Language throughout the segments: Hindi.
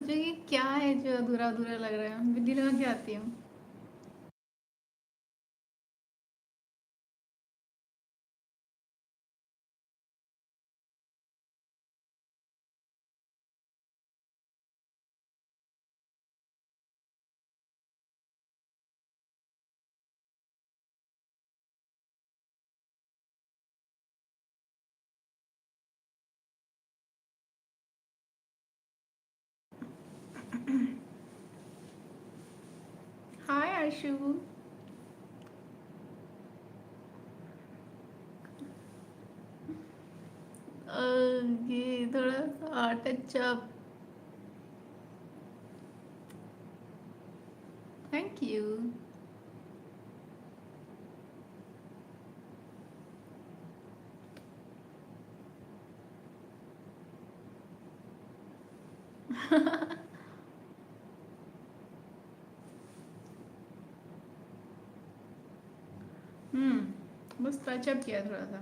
सोचा कि क्या है जो अधूरा अधूरा लग रहा है, बिल्ली लगा के आती हूँ। हाय आशु। ये थोड़ा सा टच अप। Thank you. बस टच अप किया थोड़ा सा।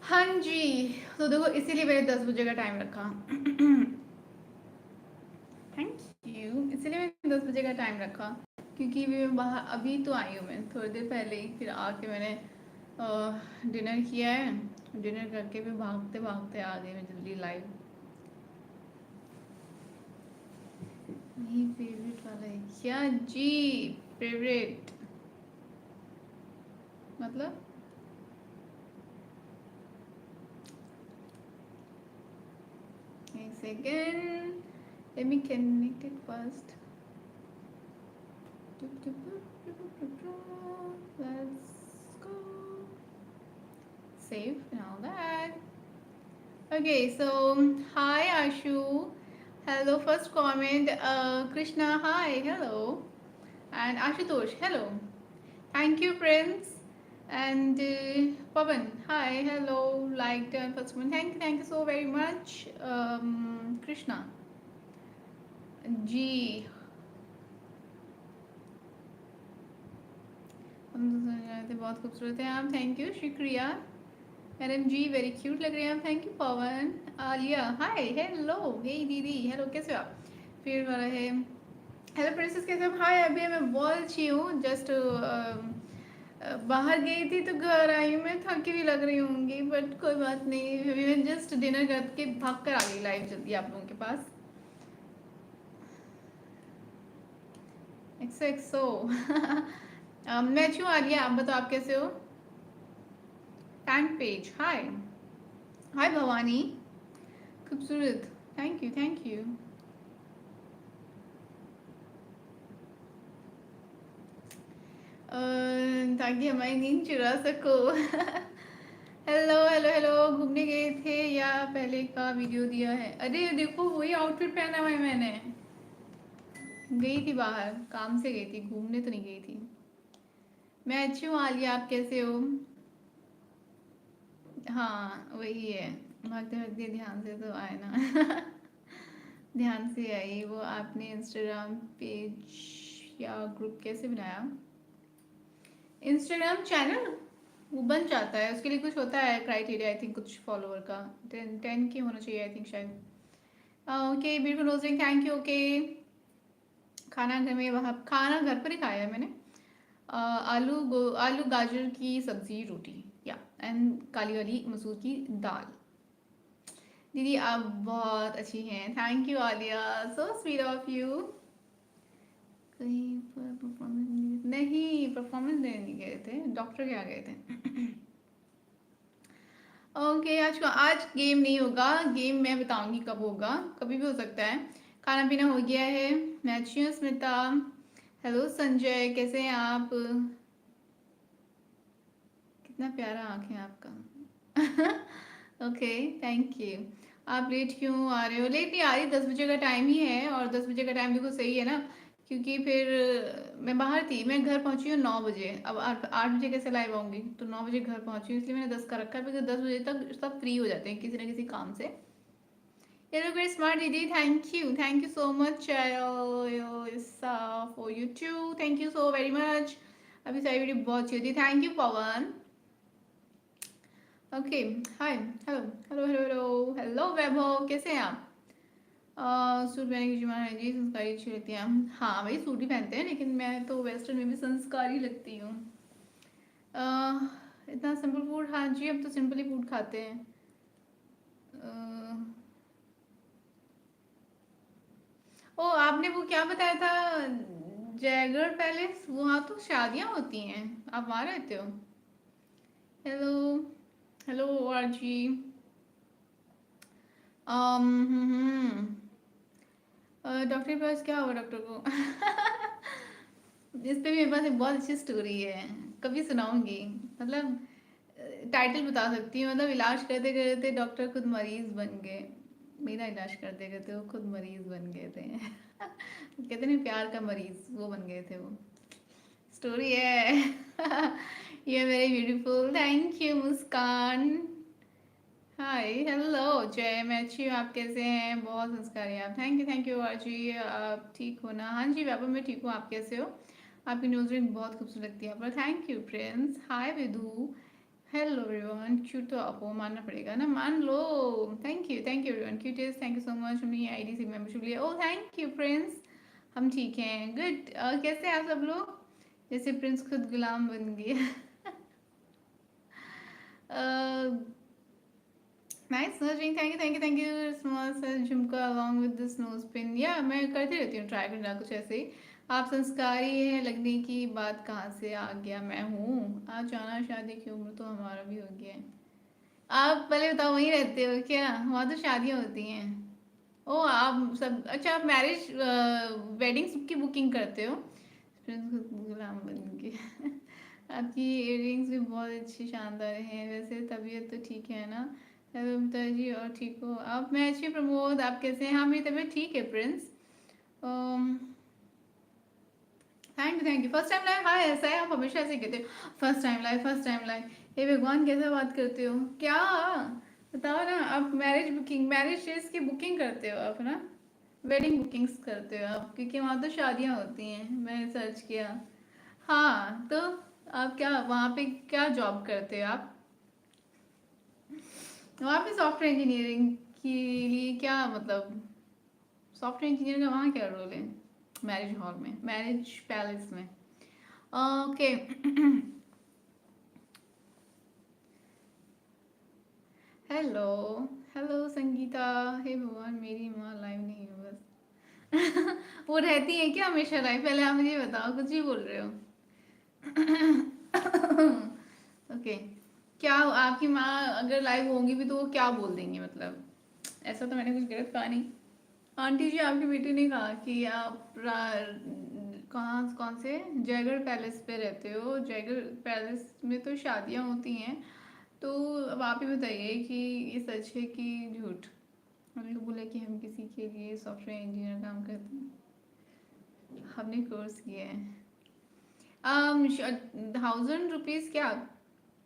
हाँ जी। तो देखो इसीलिए मैंने 10 बजे का टाइम रखा। Thank you. इसलिए मैंने 10 बजे का टाइम रखा क्योंकि मैं बाहर अभी तो आई हूँ, मैं थोड़ी देर पहले ही, फिर आके मैंने डिनर किया है। डिनर करके भी भागते भागते आ गई मैं जल्दी लाइव। नहीं फेवरेट वाला है क्या जी? फेवरेट मतलब एक second, let me connect it first. Let's go. Save and all that. Okay, so hi Ashu. Hello, first comment. Krishna, hi, hello. And Ashutosh, hello. Thank you, friends. And Pavan, hi, hello. Liked and first one. Thank you so very much. Krishna, ji हम तो बहुत खूबसूरत हैं आप। थैंक यू, शुक्रिया। मैडम जी वेरी क्यूट लग रहे हैं आप। Thank you Pavan. Alia hi, hello. Hey दीदी, हेलो, कैसे हो आप? फिर वाला है हेलो प्रिंसेस, कैसे हो? हाय, अभी मैं बोलची हूँ जस्ट। बाहर गई थी तो घर आई हूँ, मैं थकी भी लग रही होंगी बट कोई बात नहीं। अभी मैं जस्ट डिनर करके भाग कर आ गई लाइव जल्दी आप लोगों के पास। एक्सो एक्सो। मैं अच्छी हूँ आलिया, आप बताओ आप कैसे हो? फैन पेज, हाय। हाय भवानी, खूबसूरत। Thank you thank you. ताकि हमारी नींद चुरा सको। Hello hello hello. घूमने गए थे या पहले का वीडियो दिया है? अरे देखो वही आउटफिट पहना हुआ है मैंने। गई थी बाहर, काम से गई थी, घूमने तो नहीं गई थी। मैं अच्छी हूँ आलिया, आप कैसे हो? हाँ वही है, भागते भागते ध्यान से तो आए ना। ध्यान से आई। वो आपने इंस्टाग्राम पेज या ग्रुप कैसे बनाया? इंस्टाग्राम चैनल वो बन जाता है, उसके लिए कुछ होता है क्राइटेरिया आई थिंक, कुछ फॉलोअर का 10 के होना चाहिए आई थिंक शायद। Okay beautiful rousing, thank you. Okay, खाना घर में, वहाँ खाना घर पर ही खाया है मैंने। आलू गाजर की सब्जी रोटी, या एंड काली वाली मसूर की दाल। दीदी आप बहुत अच्छी हैं। Thank you Alia, so sweet of you. कहीं पर परफॉर्मेंस नहीं, परफॉर्मेंस देने नहीं गए थे, डॉक्टर के यहाँ गए थे। ओके आज गेम नहीं होगा, गेम मैं बताऊंगी कब होगा, कभी भी हो सकता है। खाना पीना हो गया है, मैं अच्छी हूँ स्मिता। हेलो संजय, कैसे हैं आप? कितना प्यारा आँख है आपका। Okay, thank you. आप लेट क्यों आ रहे हो? लेट नहीं आ रही, 10 बजे का टाइम ही है, और 10 बजे का टाइम देखो सही है ना, क्योंकि फिर मैं बाहर थी, मैं घर पहुंची हूँ 9 बजे। अब 8 बजे कैसे लाइव आऊंगी? तो 9 बजे घर पहुंची हूँ, इसलिए मैंने 10 का रखा है, बिकॉज 10 बजे तक सब फ्री हो जाते हैं किसी ना किसी काम से। ये लोग वेरी स्मार्ट दीदी, thank you so much for you too, thank you so very much. अभी सारी वीडियो बहुत अच्छी होती है, thank you Pavan. Okay. Hi. Hello hello hello hello hello Vaibhav, कैसे हैं आप? सूट पहनने की जुबान है जी, संस्कारी अच्छी लगती है। हाँ भाई, सूट ही पहनते हैं, लेकिन मैं तो वेस्टर्न में भी संस्कारी लगती हूँ। अह, इतना सिंपल फूड, हाँ जी, हम तो सिंपल ही फूड खाते हैं। अह, ओ, आपने वो क्या बताया था? जयगढ़ पैलेस, वहाँ तो शादियाँ होती हैं, आप वहाँ रहते हो? Hello hello RG. डॉक्टर के पास क्या हुआ डॉक्टर को? इस पे भी मेरे पास एक बहुत अच्छी स्टोरी है, कभी सुनाऊंगी। मतलब टाइटल बता सकती हूँ, मतलब इलाज करते करते डॉक्टर खुद मरीज बन गए। मेरा इलाज करते करते वो खुद मरीज बन गए थे। कहते नहीं, प्यार का मरीज वो बन गए थे वो। स्टोरी है। ये very beautiful, thank you Muskan. Hi hello जय, मैं अच्छी हूँ, आप कैसे हैं? बहुत संस्कारी हैं आप, थैंक यू आरजी। आप ठीक हो ना? हाँ जी बाबा, मैं ठीक हूँ, आप कैसे हो? आपकी न्यूज़ रिंग बहुत खूबसूरत लगती है, पर thank you Prince. Hi Vidu. Hello everyone, cute तो आप हो, मानना पड़ेगा ना, मान लो। Thank you everyone, cutest, thank you so much अपनी आईडी से मेंबरशिप लिए। Oh thank you Prince. हम ठीक हैं, गुड। कैसे हैं आप सब लोग? जैसे प्रिंस खुद गुलाम बन गए। Nice nursing, thank you small सा झुमका along with this nose pin. या मैं करती रहती हूँ ट्राई करना कुछ ऐसे ही। आप संस्कारी हैं लगने की बात कहाँ से आ गया, मैं हूँ। आ जाना, शादी की उम्र तो हमारा भी हो गया है। आप पहले बताओ, वहीं रहते हो क्या? वहाँ तो शादियाँ होती हैं। ओ आप सब, अच्छा आप मैरिज वेडिंग की बुकिंग करते हो? गुलाम बन के। आपकी इयररिंग्स भी बहुत अच्छी शानदार हैं, वैसे तबीयत तो ठीक है ना? हेलो ममता जी, और ठीक हो आप? मैं अच्छी प्रमोद, आप कैसे हैं? हाँ मेरी तबीयत ठीक है Prince. Thank you first time live, हाँ ऐसा है, आप हमेशा ऐसे कहते हो first time live first time live. हे भगवान, कैसे बात करते हो क्या? बताओ ना, आप मैरिज चीज की बुकिंग करते हो आप ना? वेडिंग बुकिंग्स करते हो आप, क्योंकि वहाँ तो शादियाँ होती हैं, मैंने सर्च किया। हाँ तो आप क्या वहाँ पे क्या जॉब करते हो आप? वहाँ पे सॉफ्टवेयर इंजीनियरिंग के लिए क्या मतलब, सॉफ्टवेयर इंजीनियर का वहाँ क्या रोल है? मैरिज हॉल में, मैरिज पैलेस में? ओके। Hello hello Sangeeta. हे भगवान, मेरी माँ लाइव नहीं है बस। वो रहती है क्या हमेशा लाइव? पहले आप मुझे बताओ, कुछ ही बोल रहे हो। ओके। क्या आपकी माँ अगर लाइव होंगी भी तो वो क्या बोल देंगी मतलब? ऐसा तो मैंने कुछ गलत कहा नहीं। आंटी जी, आपकी बेटी ने कहा कि आप कहाँ कौन से जयगढ़ पैलेस पे रहते हो? जयगढ़ पैलेस में तो शादियाँ होती हैं, तो अब आप ही बताइए कि ये सच है कि झूठ? हमने तो बोला कि हम किसी के लिए सॉफ्टवेयर इंजीनियर काम करते हैं, हमने कोर्स किया है। 1000 रुपीज़ क्या?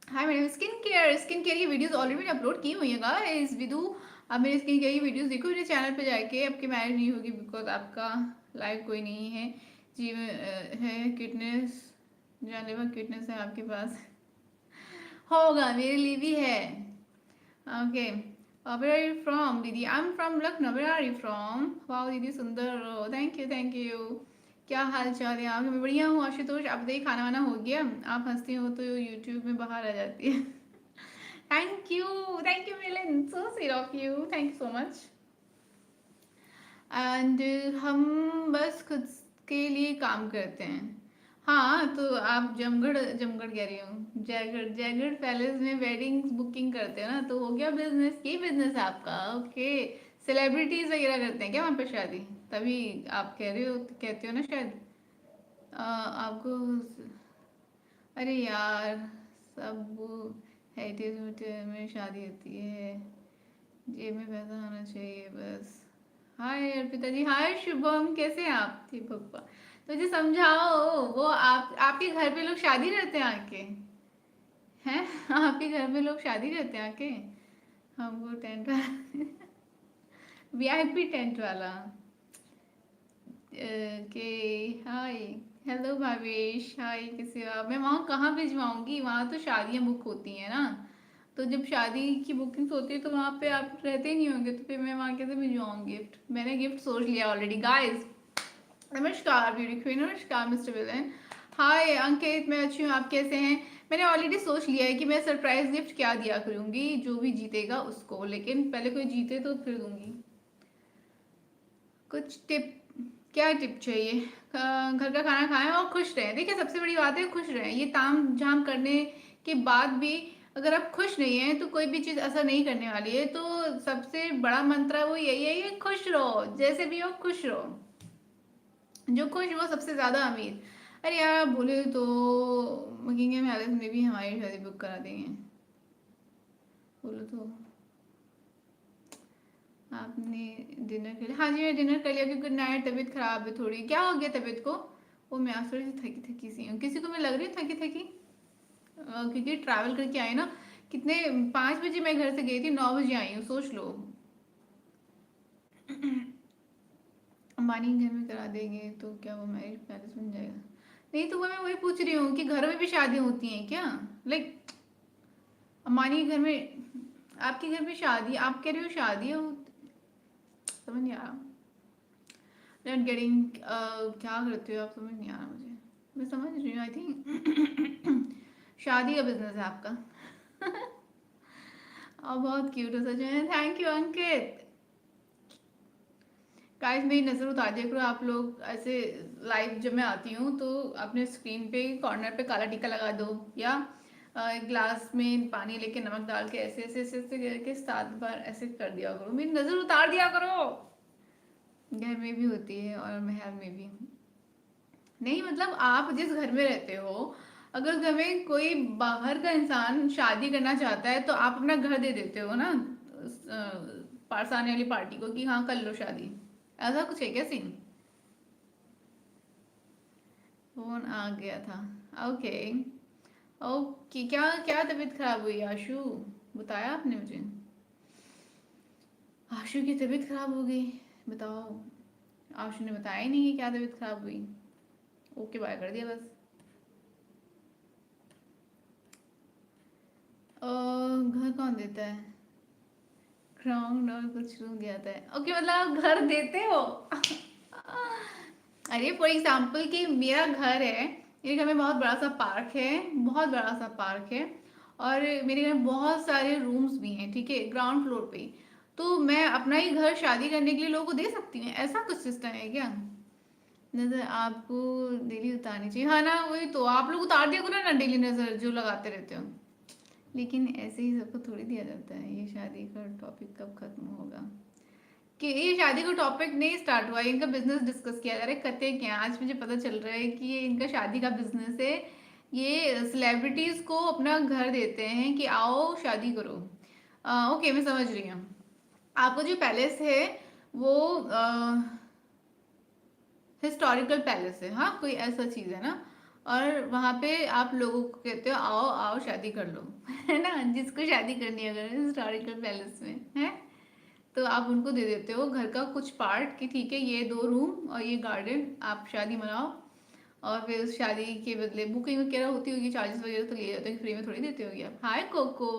हाय मैडम, स्किन केयर की वीडियोस ऑलरेडी मैंने अपलोड की हुई है गाइस। विदु, आप मेरे स्किन केयर की वीडियोस देखो मेरे चैनल पे जाके। आपकी मैरिज नहीं होगी बिकॉज आपका लाइव कोई नहीं है। जी है क्यूटनेस, जानलेवा क्यूटनेस है आपके पास। होगा, मेरे लिए भी है। Okay. Where are you from दीदी? I am from Lucknow, where are you from? Wow दीदी सुंदर हो, थैंक यू। क्या हाल चाल है आपके? मैं बढ़िया हूँ आशुतोष, आप बताइए खाना वाना हो गया? आप हंसती हो तो यूट्यूब में बाहर आ जाती है। Thank you Milan, so sweet of you, thank you so much. And हम बस खुद के लिए काम करते हैं। हाँ तो आप जमगढ़ जमगढ़ कह रही हूँ, जयगढ़ जयगढ़ पैलेस में वेडिंग बुकिंग करते हो ना, तो हो गया बिजनेस, ये बिजनेस है आपका? ओके। सेलिब्रिटीज वगैरह करते हैं क्या वहाँ पे शादी? तभी आप कह रहे हो, कहते हो ना शायद। आपको, अरे यार, सब हेरिटेज में शादी होती है, जेब में पैसा होना चाहिए बस। हाय अर्पिता जी, हाय शुभम, कैसे हैं आप? ठीक पप्पा, तो जी समझाओ, वो आप आपके घर पे लोग शादी रहते हैं आके? हैं? आपके घर में लोग शादी रहते हैं आके? हमको टेंट वाला, वीआईपी टेंट वाला। के हाय, हेलो भावेश, हाय कैसे हो आप? मैं वहाँ कहाँ भिजवाऊंगी, वहाँ तो शादियाँ बुक होती हैं ना। तो जब शादी की बुकिंग्स होती है तो वहाँ पे आप रहते ही नहीं होंगे, तो फिर मैं वहाँ कैसे भिजवाऊँ गिफ्ट? मैंने गिफ्ट सोच लिया ऑलरेडी गाइस। नमस्कार ब्यूटी क्वीन, नमस्कार मिस्टर विलन, हाय अंकित, मैं अच्छी हूँ, आप कैसे हैं? मैंने ऑलरेडी सोच लिया है कि मैं सरप्राइज गिफ्ट क्या दिया करूँगी जो भी जीतेगा उसको, लेकिन पहले कोई जीते तो फिर दूंगी। कुछ टिप? क्या टिप चाहिए? घर का खाना खाएं और खुश रहें। देखिए सबसे बड़ी बात है खुश रहें। ये ताम झाम करने के बाद भी अगर आप खुश नहीं हैं तो कोई भी चीज़ असर नहीं करने वाली है। तो सबसे बड़ा मंत्र वो यही है कि खुश रहो, जैसे भी हो खुश रहो। जो खुश वो सबसे ज़्यादा अमीर। अरे यार आप बोले तो मकींगे में हालत में भी हमारी शादी बुक करा देंगे, बोलो तो। आपने डिनर कर लिया? हाँ जी मैं डिनर कर लिया, क्योंकि नाइट तबीयत खराब है थोड़ी। क्या हो गया तबीयत को? वो मैं आज थोड़ी सी थकी थकी सी हूँ। किसी को मैं लग रही हूँ थकी थकी, क्योंकि ट्रैवल करके आई ना। कितने, 5 बजे मैं घर से गई थी, 9 बजे आई हूँ, सोच लो। अंबानी घर में करा देंगे तो क्या वो मैरिज पैलेस बन जाएगा? नहीं तो वो मैं वही पूछ रही हूँ कि घर में भी शादी होती हैं क्या? लाइक अंबानी के घर में, आपके घर में शादी, आप कह रहे हो शादी हो, समझ नहीं आ रहा। नॉट गेटिंग, क्या करते हो आप, समझ नहीं आ रहा मुझे। मैं समझ रही हूँ, आई थिंक शादी का बिजनेस है आपका। और बहुत क्यूट हो सच में, थैंक यू अंकित। गाइस मेरी नज़र उतार दिया करो आप लोग ऐसे। लाइव जब मैं आती हूँ तो अपने स्क्रीन पे कॉर्नर पे काला टीका लगा दो, या एक ग्लास में पानी लेके नमक डाल के ऐसे ऐसे ऐसे ऐसे करके 7 बार ऐसे कर दिया करो, मेरी नज़र उतार दिया करो। घर में भी होती है और महल में भी। नहीं मतलब आप जिस घर में रहते हो, अगर उस घर में कोई बाहर का इंसान शादी करना चाहता है तो आप अपना घर दे देते हो ना पास आने वाली पार्टी को कि हाँ कर लो शादी। ऐसा कुछ है क्या सीन? फोन आ गया था। ओके। ओके, क्या क्या तबीयत खराब हुई आशु? बताया आपने मुझे? आशु की तबीयत खराब हो गई? बताओ। आशु ने बताया ही नहीं कि क्या तबीयत खराब हुई। ओके बाय कर दिया बस। घर कौन देता है? ग्राउंड और कुछ रूम दिया था? ओके मतलब आप घर देते हो? अरे फॉर एग्जाम्पल कि मेरा घर है, मेरे घर में बहुत बड़ा सा पार्क है, बहुत बड़ा सा पार्क है, और मेरे घर में बहुत सारे रूम्स भी हैं, ठीक है, ग्राउंड फ्लोर पे ही। तो मैं अपना ही घर शादी करने के लिए लोगों को दे सकती हूँ, ऐसा कुछ सिस्टम है क्या? नजर आपको डेली उतारनी चाहिए, हाँ ना, वही तो आप लोग उतार दिया करो ना डेली नजर जो लगाते रहते हो। लेकिन ऐसे ही सबको थोड़ी दिया जाता है। ये शादी का टॉपिक कब खत्म होगा? कि ये शादी का टॉपिक नहीं स्टार्ट हुआ, इनका बिजनेस डिस्कस किया जा रहा है। करते क्या है, आज मुझे पता चल रहा है कि ये इनका शादी का बिजनेस है। ये सेलिब्रिटीज को अपना घर देते हैं कि आओ शादी करो। ओके मैं समझ रही हूँ। आपको जो पैलेस है वो हिस्टोरिकल पैलेस है, हाँ कोई ऐसा चीज है ना? और वहां पे आप लोगों को कहते हो आओ आओ शादी कर लो, है ना? जिसको शादी करनी है अगर हिस्टोरिकल पैलेस में है, तो आप उनको दे देते हो घर का कुछ पार्ट कि ठीक है ये 2 रूम और ये गार्डन, आप शादी मनाओ। और फिर उस शादी के बदले बुकिंग वगैरह होती होगी, चार्जेस वगैरह तो लिए जाते हैं, फ्री में थोड़ी देते होगी आप। हाय कोको,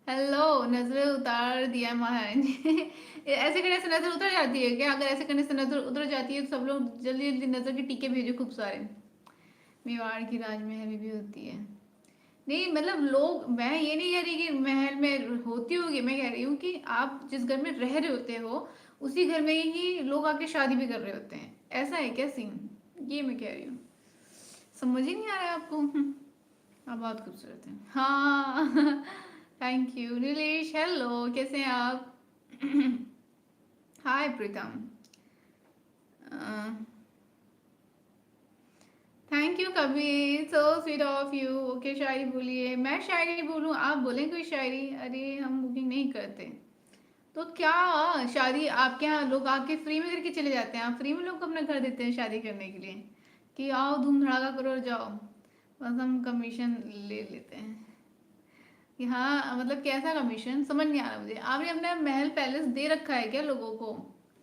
हेलो। नजर उतार दिया महाराज। ऐसे करने से नजर उतर जाती है क्या? अगर ऐसे करने से नजर उतर जाती है तो सब लोग जल्दी जल्दी नजर के टीके भेजो खूब सारे। मेवाड़ की राजमहल में भी होती है। नहीं मतलब लोग, मैं ये नहीं कह रही कि महल में होती होगी, मैं कह रही हूँ कि आप जिस घर में रह रहे होते हो उसी घर में ही लोग आके शादी भी कर रहे होते हैं, ऐसा है क्या सीन? ये मैं कह रही हूँ। समझ ही नहीं आ रहा है आपको? आप बहुत खूबसूरत हैं, हाँ। थैंक यू नीलेश, हेलो कैसे हैं आप? Hi Pritam, thank you Kabir, so sweet of you. Okay शायरी बोलिए, मैं शायरी बोलूं, आप बोलें कोई शायरी? अरे हम बुकिंग नहीं करते तो क्या? शादी आपके यहाँ लोग आके फ्री में करके चले जाते हैं, आप फ्री में लोग को अपना घर देते हैं शादी करने के लिए कि आओ धूम धड़ाका करो और जाओ, बस हम कमीशन ले लेते हैं कि हाँ मतलब कैसा कमीशन, समझ नहीं आ रहा मुझे। आपने अपना महल पैलेस दे रखा है क्या लोगों को?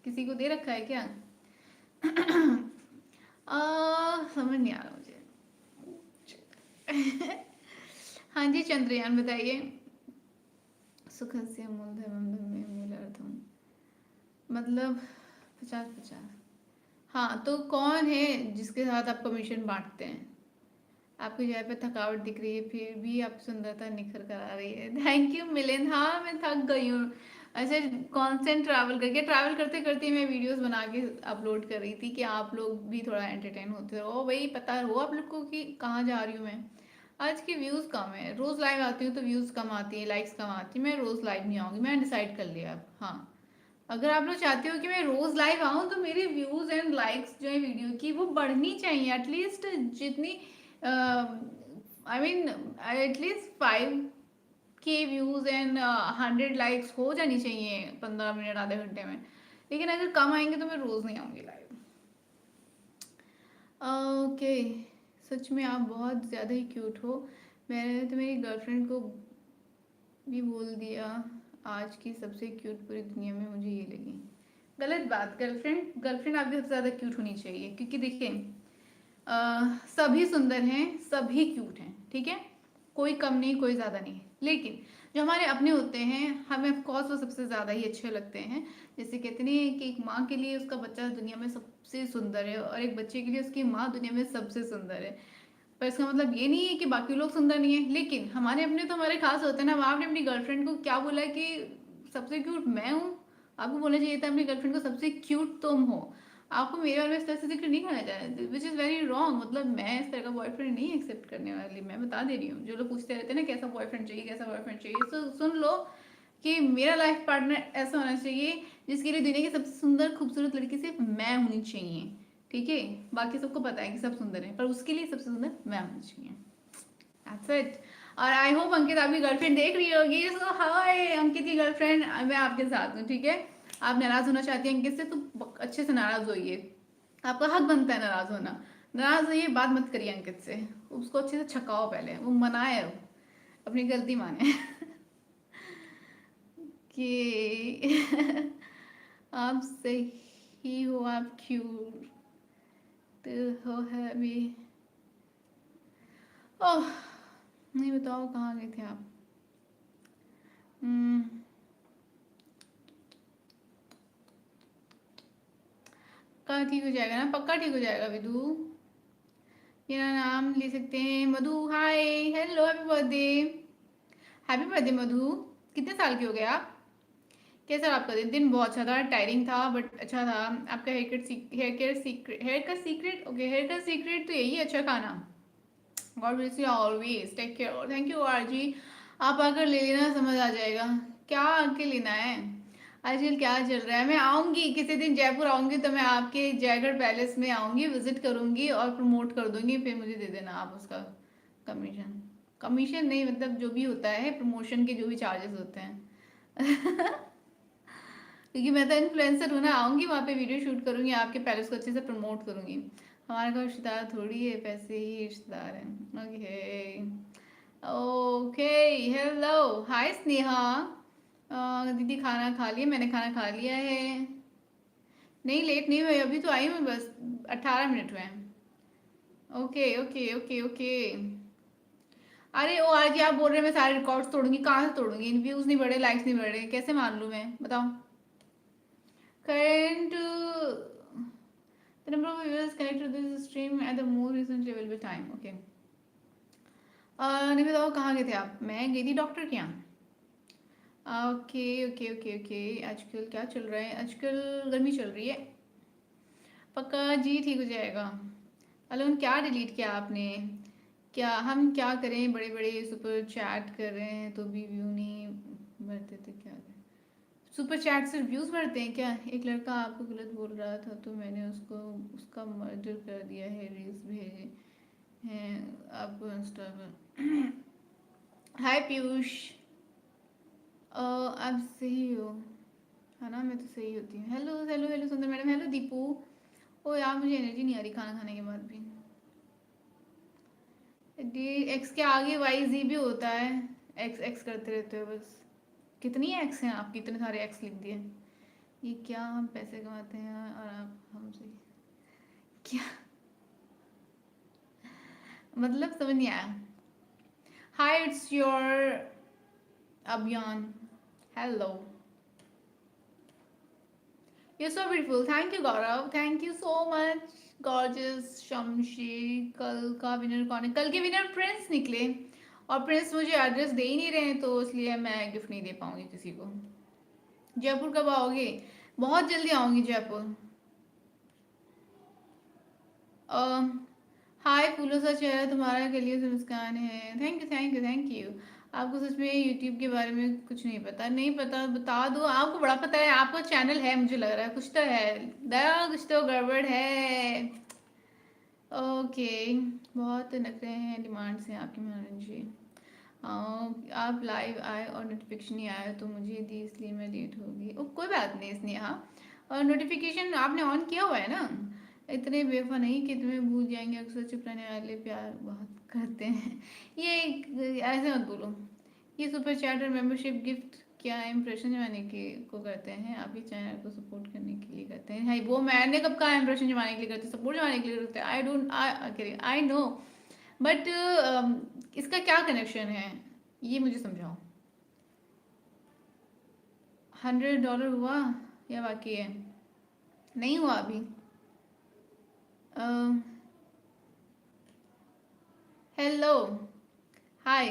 किसी को दे रखा है क्या? समझ नहीं आ रहा मुझे। हाँ जी चंद्रयान बताइए। सुखस्य मूलधनम धर्मे मूलार्थम, मतलब 50-50। हाँ, तो कौन है जिसके साथ आप कमीशन बांटते हैं? आपकी चेहरे पे थकावट दिख रही है, फिर भी आप सुंदरता निखर कर आ रही है। Thank you Milind. हाँ, मैं थक गई हूँ ऐसे कांस्टेंट ट्रैवल करते करते मैं वीडियोस बना के अपलोड कर रही थी कि आप लोग भी थोड़ा एंटरटेन होते रहो भाई, पता हो आप लोग को कि कहाँ जा रही हूँ मैं। आज की व्यूज़ कम है, रोज़ लाइव आती हूँ तो व्यूज़ कम आती है, लाइक्स कम आती है। मैं रोज़ लाइव नहीं आऊँगी, मैंने डिसाइड कर लिया अब। हाँ, अगर आप लोग चाहते हो कि मैं रोज़ लाइव आऊँ तो मेरे व्यूज़ एंड लाइक्स जो है वीडियो की वो बढ़नी चाहिए, एटलीस्ट जितनी I mean at least 5K views and 100 likes हो जानी चाहिए 15 मिनट आधे घंटे में। लेकिन अगर कम आएंगे तो मैं रोज़ नहीं आऊँगी लाइव। ओके, सच में आप बहुत ज़्यादा ही क्यूट हो। मैंने तो मेरी गर्लफ्रेंड को भी बोल दिया आज की सबसे क्यूट पूरी दुनिया में मुझे ये लगी। गलत बात, गर्लफ्रेंड गर्लफ्रेंड आपकी सबसे ज़्यादा क्यूट होनी चाहिए, क्योंकि देखिए सभी सुंदर हैं, सभी क्यूट हैं, ठीक है, कोई कम नहीं कोई ज़्यादा नहीं। लेकिन जो हमारे अपने होते हैं हमें ऑफकोर्स वो सबसे ज़्यादा ही अच्छे लगते हैं। जैसे कहते नहीं है कि एक माँ के लिए उसका बच्चा दुनिया में सबसे सुंदर है और एक बच्चे के लिए उसकी माँ दुनिया में सबसे सुंदर है। पर इसका मतलब ये नहीं है कि बाकी लोग सुंदर नहीं है, लेकिन हमारे अपने तो हमारे खास होते हैं ना। अब आपने अपनी गर्लफ्रेंड को क्या बोला कि सबसे क्यूट मैं हूँ? आपको बोलना चाहिए था अपनी गर्लफ्रेंड को सबसे क्यूट तुम हो। आपको मेरे बारे में इस तरह से जिक्र नहीं करना चाहिए, विच इज़ वेरी रॉन्ग। मतलब मैं इस तरह का बॉयफ्रेंड नहीं एक्सेप्ट करने वाली, मैं बता दे रही हूँ। जो लोग पूछते रहते हैं ना कैसा बॉयफ्रेंड चाहिए कैसा बॉयफ्रेंड चाहिए, तो सुन लो कि मेरा लाइफ पार्टनर ऐसा होना चाहिए जिसके लिए दुनिया की सबसे सुंदर खूबसूरत लड़की सिर्फ मैं होनी चाहिए, ठीक है। बाकी सबको पता है कि सब सुंदर है, पर उसके लिए सबसे सुंदर मैं होनी चाहिए। That's it। और आई होप अंकित आपकी गर्लफ्रेंड देख रही होगी। सो हाय अंकित की गर्लफ्रेंड, मैं आपके साथ हूँ, ठीक है। आप नाराज होना चाहती हैं अंकित से तो अच्छे से नाराज होइए, आपका हक बनता है नाराज होना। नाराज होइए, बात मत करिए अंकित से, उसको अच्छे से छकाओ, पहले वो मनाए, अपनी गलती माने कि आप सही हो, आप क्यूट हो है अभी। ओह, नहीं बताओ कहाँ गए थे आप? हम्म, कहाँ ठीक हो जाएगा ना, पक्का ठीक हो जाएगा विदु। मेरा नाम ले सकते हैं Madhu. Hi, hello, happy birthday, happy birthday Madhu. कितने साल के हो गए आप? कैसा रहा आपका दिन? दिन बहुत अच्छा था, टायरिंग था बट अच्छा था। आपका haircut secret, okay, haircut secret तो यही है, अच्छा खाना। God bless you always, take care, thank you आरजी। आप आकर ले लेना, समझ आ जाएगा क्या आके लेना है। आजकल क्या चल रहा है? मैं आऊंगी किसी दिन जयपुर, आऊंगी तो मैं आपके जयगढ़ पैलेस में आऊंगी, विजिट करूंगी और प्रमोट कर दूंगी, फिर मुझे दे देना आप उसका कमीशन। कमीशन नहीं, मतलब जो भी होता है प्रमोशन के जो भी चार्जेस होते हैं क्योंकि मैं तो इन्फ्लुएंसर हूँ ना, आऊंगी वहाँ पे वीडियो शूट करूंगी, आपके पैलेस को अच्छे से प्रमोट करूंगी। हमारे घर रिश्तेदार थोड़ी है, पैसे ही रिश्तेदार हैं। ओके ओके, हेलो, हाय स्नेहा। दीदी खाना खा लिया? मैंने खाना खा लिया है। नहीं लेट नहीं हुई, अभी तो आई हूँ, बस 18 मिनट हुए हैं। Okay okay okay okay. अरे ओ आज आप बोल रहे हैं मैं सारे रिकॉर्ड्स तोड़ूंगी, कहाँ से तोड़ूंगी? व्यूज नहीं बढ़े, लाइक्स नहीं बढ़े, कैसे मान लूँ मैं, बताओ। Current the number of viewers connected to this stream at the more recently will be time, okay। नहीं बताओ कहाँ गए थे आप? मैं गई थी डॉक्टर के यहाँ। Okay okay okay okay. आजकल क्या चल रहा है? आजकल गर्मी चल रही है। पक्का जी ठीक हो जाएगा। अलोन क्या डिलीट किया आपने? क्या हम क्या करें, बड़े बड़े सुपर चैट कर रहे हैं तो भी व्यू नहीं बढ़ते तो क्या करें? सुपर चैट से व्यूज बढ़ते हैं क्या? एक लड़का आपको गलत बोल रहा था तो मैंने उसको उसका मर्डर कर दिया है, रील्स भेजे हैं आपको इंस्टा पर। हाय पीयूष, आप सही हो? है ना, मैं तो सही होती हूँ। हेलो हेलो हेलो सुंदर मैडम, हेलो दीपू। ओ यार मुझे एनर्जी नहीं आ रही खाना खाने के बाद भी। डी एक्स के आगे वाई जी भी होता है, एक्स एक्स करते रहते हो बस। कितनी एक्स हैं आपकी, इतने सारे एक्स लिख दिए। ये क्या, हम पैसे कमाते हैं और आप हमसे क्या, मतलब समझ नहीं आया। Hi it's your Abhiyan, hello, you so beautiful, thank you Gaurav, thank you so much. Gorgeous Shamshi, कल का विनर कौन है? कल के विनर प्रिंस निकले, और प्रिंस मुझे एड्रेस दे ही नहीं रहे हैं, तो इसलिए मैं गिफ्ट नहीं दे पाऊंगी किसी को। जयपुर कब आओगे? बहुत जल्दी आऊंगी जयपुर। हाय, फूलों सा चेहरा तुम्हारा, गलियों से मुस्कान है। Thank you thank you thank you. आपको सच में यूट्यूब के बारे में कुछ नहीं पता? नहीं पता, बता दो। आपको बड़ा पता है, आपका चैनल है, मुझे लग रहा है कुछ तो है। दया, कुछ तो गड़बड़ है। ओके, बहुत नखरे हैं, डिमांड्स हैं आपके मनोरंजन जी। आप लाइव आए और नोटिफिकेशन नहीं आया तो मुझे दी, इसलिए मैं लेट होगी। ओ कोई बात नहीं स्नेहा, और नोटिफिकेशन आपने ऑन किया हुआ है ना। इतने बेवफा नहीं कि तुम्हें भूल जाएंगे, अक्सर चुप रहने वाले प्यार बहुत करते हैं। ऐसे मत बोलो। ये सुपर चैट और मेंबरशिप गिफ्ट क्या इंप्रेशन जमाने के को करते हैं? आप ही चैनल को सपोर्ट करने के लिए करते हैं? हाई, वो मैंने कब कहा इंप्रेशन जमाने के लिए करते, सपोर्ट जमाने के लिए करते हैं? आई नो, बट इसका क्या कनेक्शन है, ये मुझे समझाओ। $100 हुआ या बाकी है? नहीं हुआ अभी। हेलो, हाय।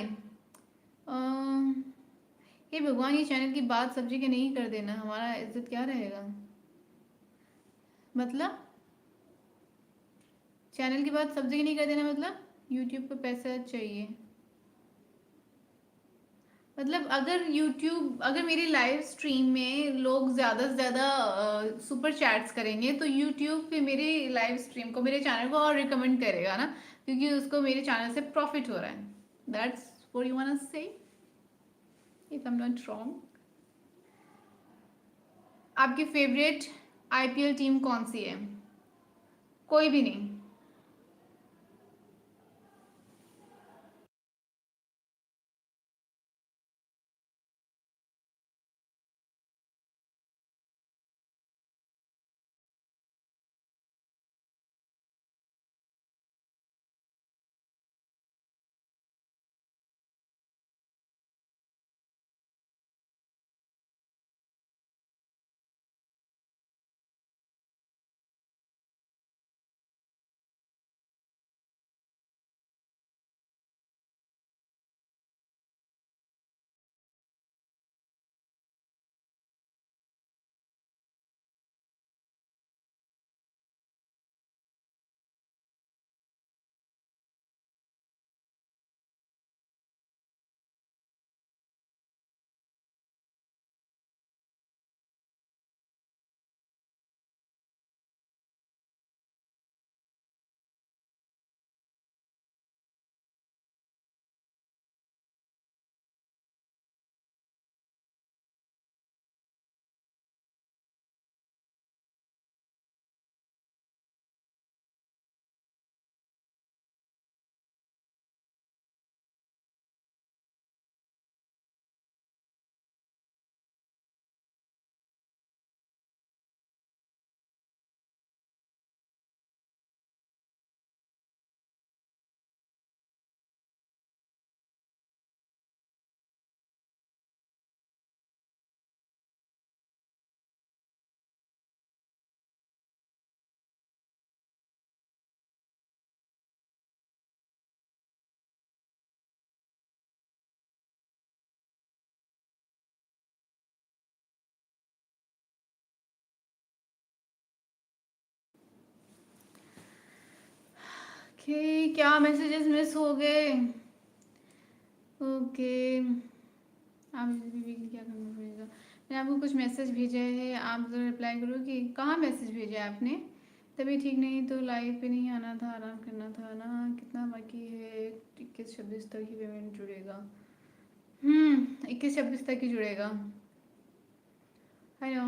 ये भगवान, ये चैनल की बात सब्जी के नहीं कर देना, हमारा इज्जत क्या रहेगा? मतलब चैनल की बात सब्जी की नहीं कर देना मतलब यूट्यूब पे पैसा चाहिए? मतलब अगर मेरी लाइव स्ट्रीम में लोग ज़्यादा से ज़्यादा सुपर चैट्स करेंगे तो यूट्यूब पे मेरी लाइव स्ट्रीम को, मेरे चैनल को और रिकमेंड करेगा ना, क्योंकि उसको मेरे चैनल से प्रॉफिट हो रहा है। That's what you want to say, if I am not wrong. आपकी फेवरेट आईपीएल टीम कौन सी है? कोई भी नहीं। क्या मैसेजेस मिस हो गए? ओके, आप बीवी के क्या करना पड़ेगा? मैंने आपको कुछ मैसेज भेजा है, आप ज़रा रिप्लाई करो कि कहाँ मैसेज भेजा है आपने? तभी ठीक नहीं तो लाइव पे नहीं आना था, आराम करना था ना। कितना बाकी है? 21-26 तक ही पेमेंट जुड़ेगा। 21-26 तक ही जुड़ेगा। I know.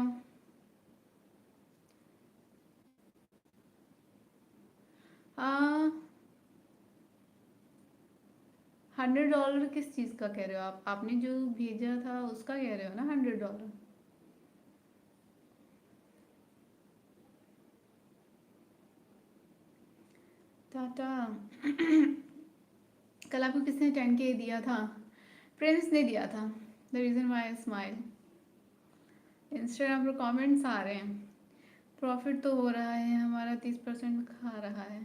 हाँ, $100 किस चीज़ का कह रहे हो आप? आपने जो भेजा था उसका कह रहे हो ना, $100? टाटा। कल आपको किसने 10K दिया था? प्रिंस ने दिया था, the reason why I smile. Instagram पर कमेंट्स आ रहे हैं, प्रॉफिट तो हो रहा है, हमारा 30% खा रहा है।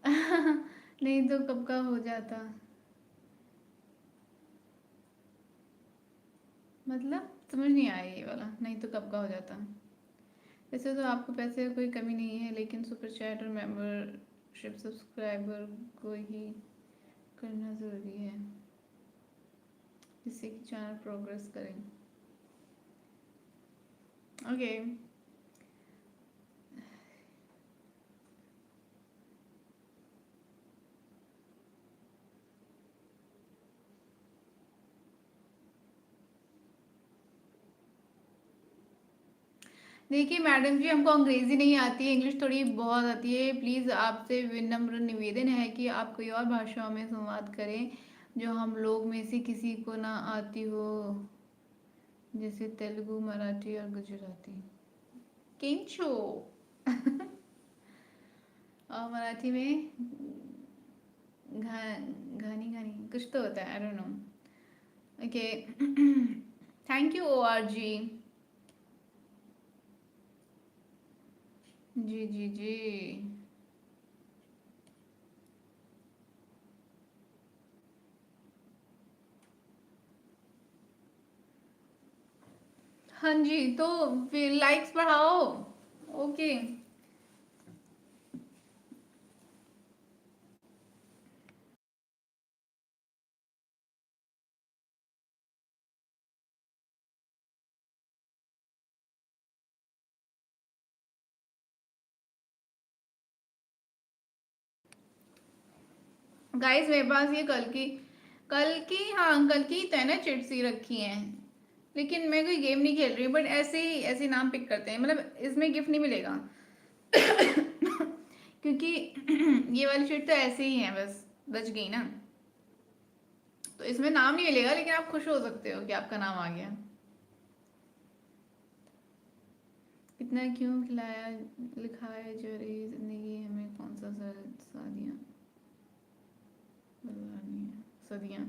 नहीं तो कब का हो जाता। मतलब समझ नहीं आया ये वाला, नहीं तो कब का हो जाता। वैसे तो आपको पैसे की कोई कमी नहीं है, लेकिन सुपर चैट और मेंबरशिप सब्सक्राइबर को ही करना ज़रूरी है, जिससे कि चैनल प्रोग्रेस करें। ओके। देखिए मैडम जी, हमको अंग्रेज़ी नहीं आती है, इंग्लिश थोड़ी बहुत आती है। प्लीज़ आपसे विनम्र निवेदन है कि आप कोई और भाषाओं में संवाद करें जो हम लोग में से किसी को ना आती हो, जैसे तेलुगु, मराठी और गुजराती। केंचो। और मराठी में घा घानी घानी कुछ तो होता है, आई don't no. Okay. Thank you ORG। जी जी जी। हाँ जी, तो फिर लाइक्स बढ़ाओ। ओके। गाइस मेरे पास ये हाँ कल की तो है ना, चिट्स ही रखी हैं। लेकिन मैं कोई गेम नहीं खेल रही, बट ऐसे ही नाम पिक करते हैं, मतलब इसमें गिफ्ट नहीं मिलेगा। क्योंकि ये वाली चिट तो ऐसे ही है, बस बच गई ना, तो इसमें नाम नहीं मिलेगा, लेकिन आप खुश हो सकते हो कि आपका नाम आ गया। इतना क्यों खिलाया लिखा है जो रही जिंदगी हमें कौन सा सादियाँ बदलानी है, सदियाँ।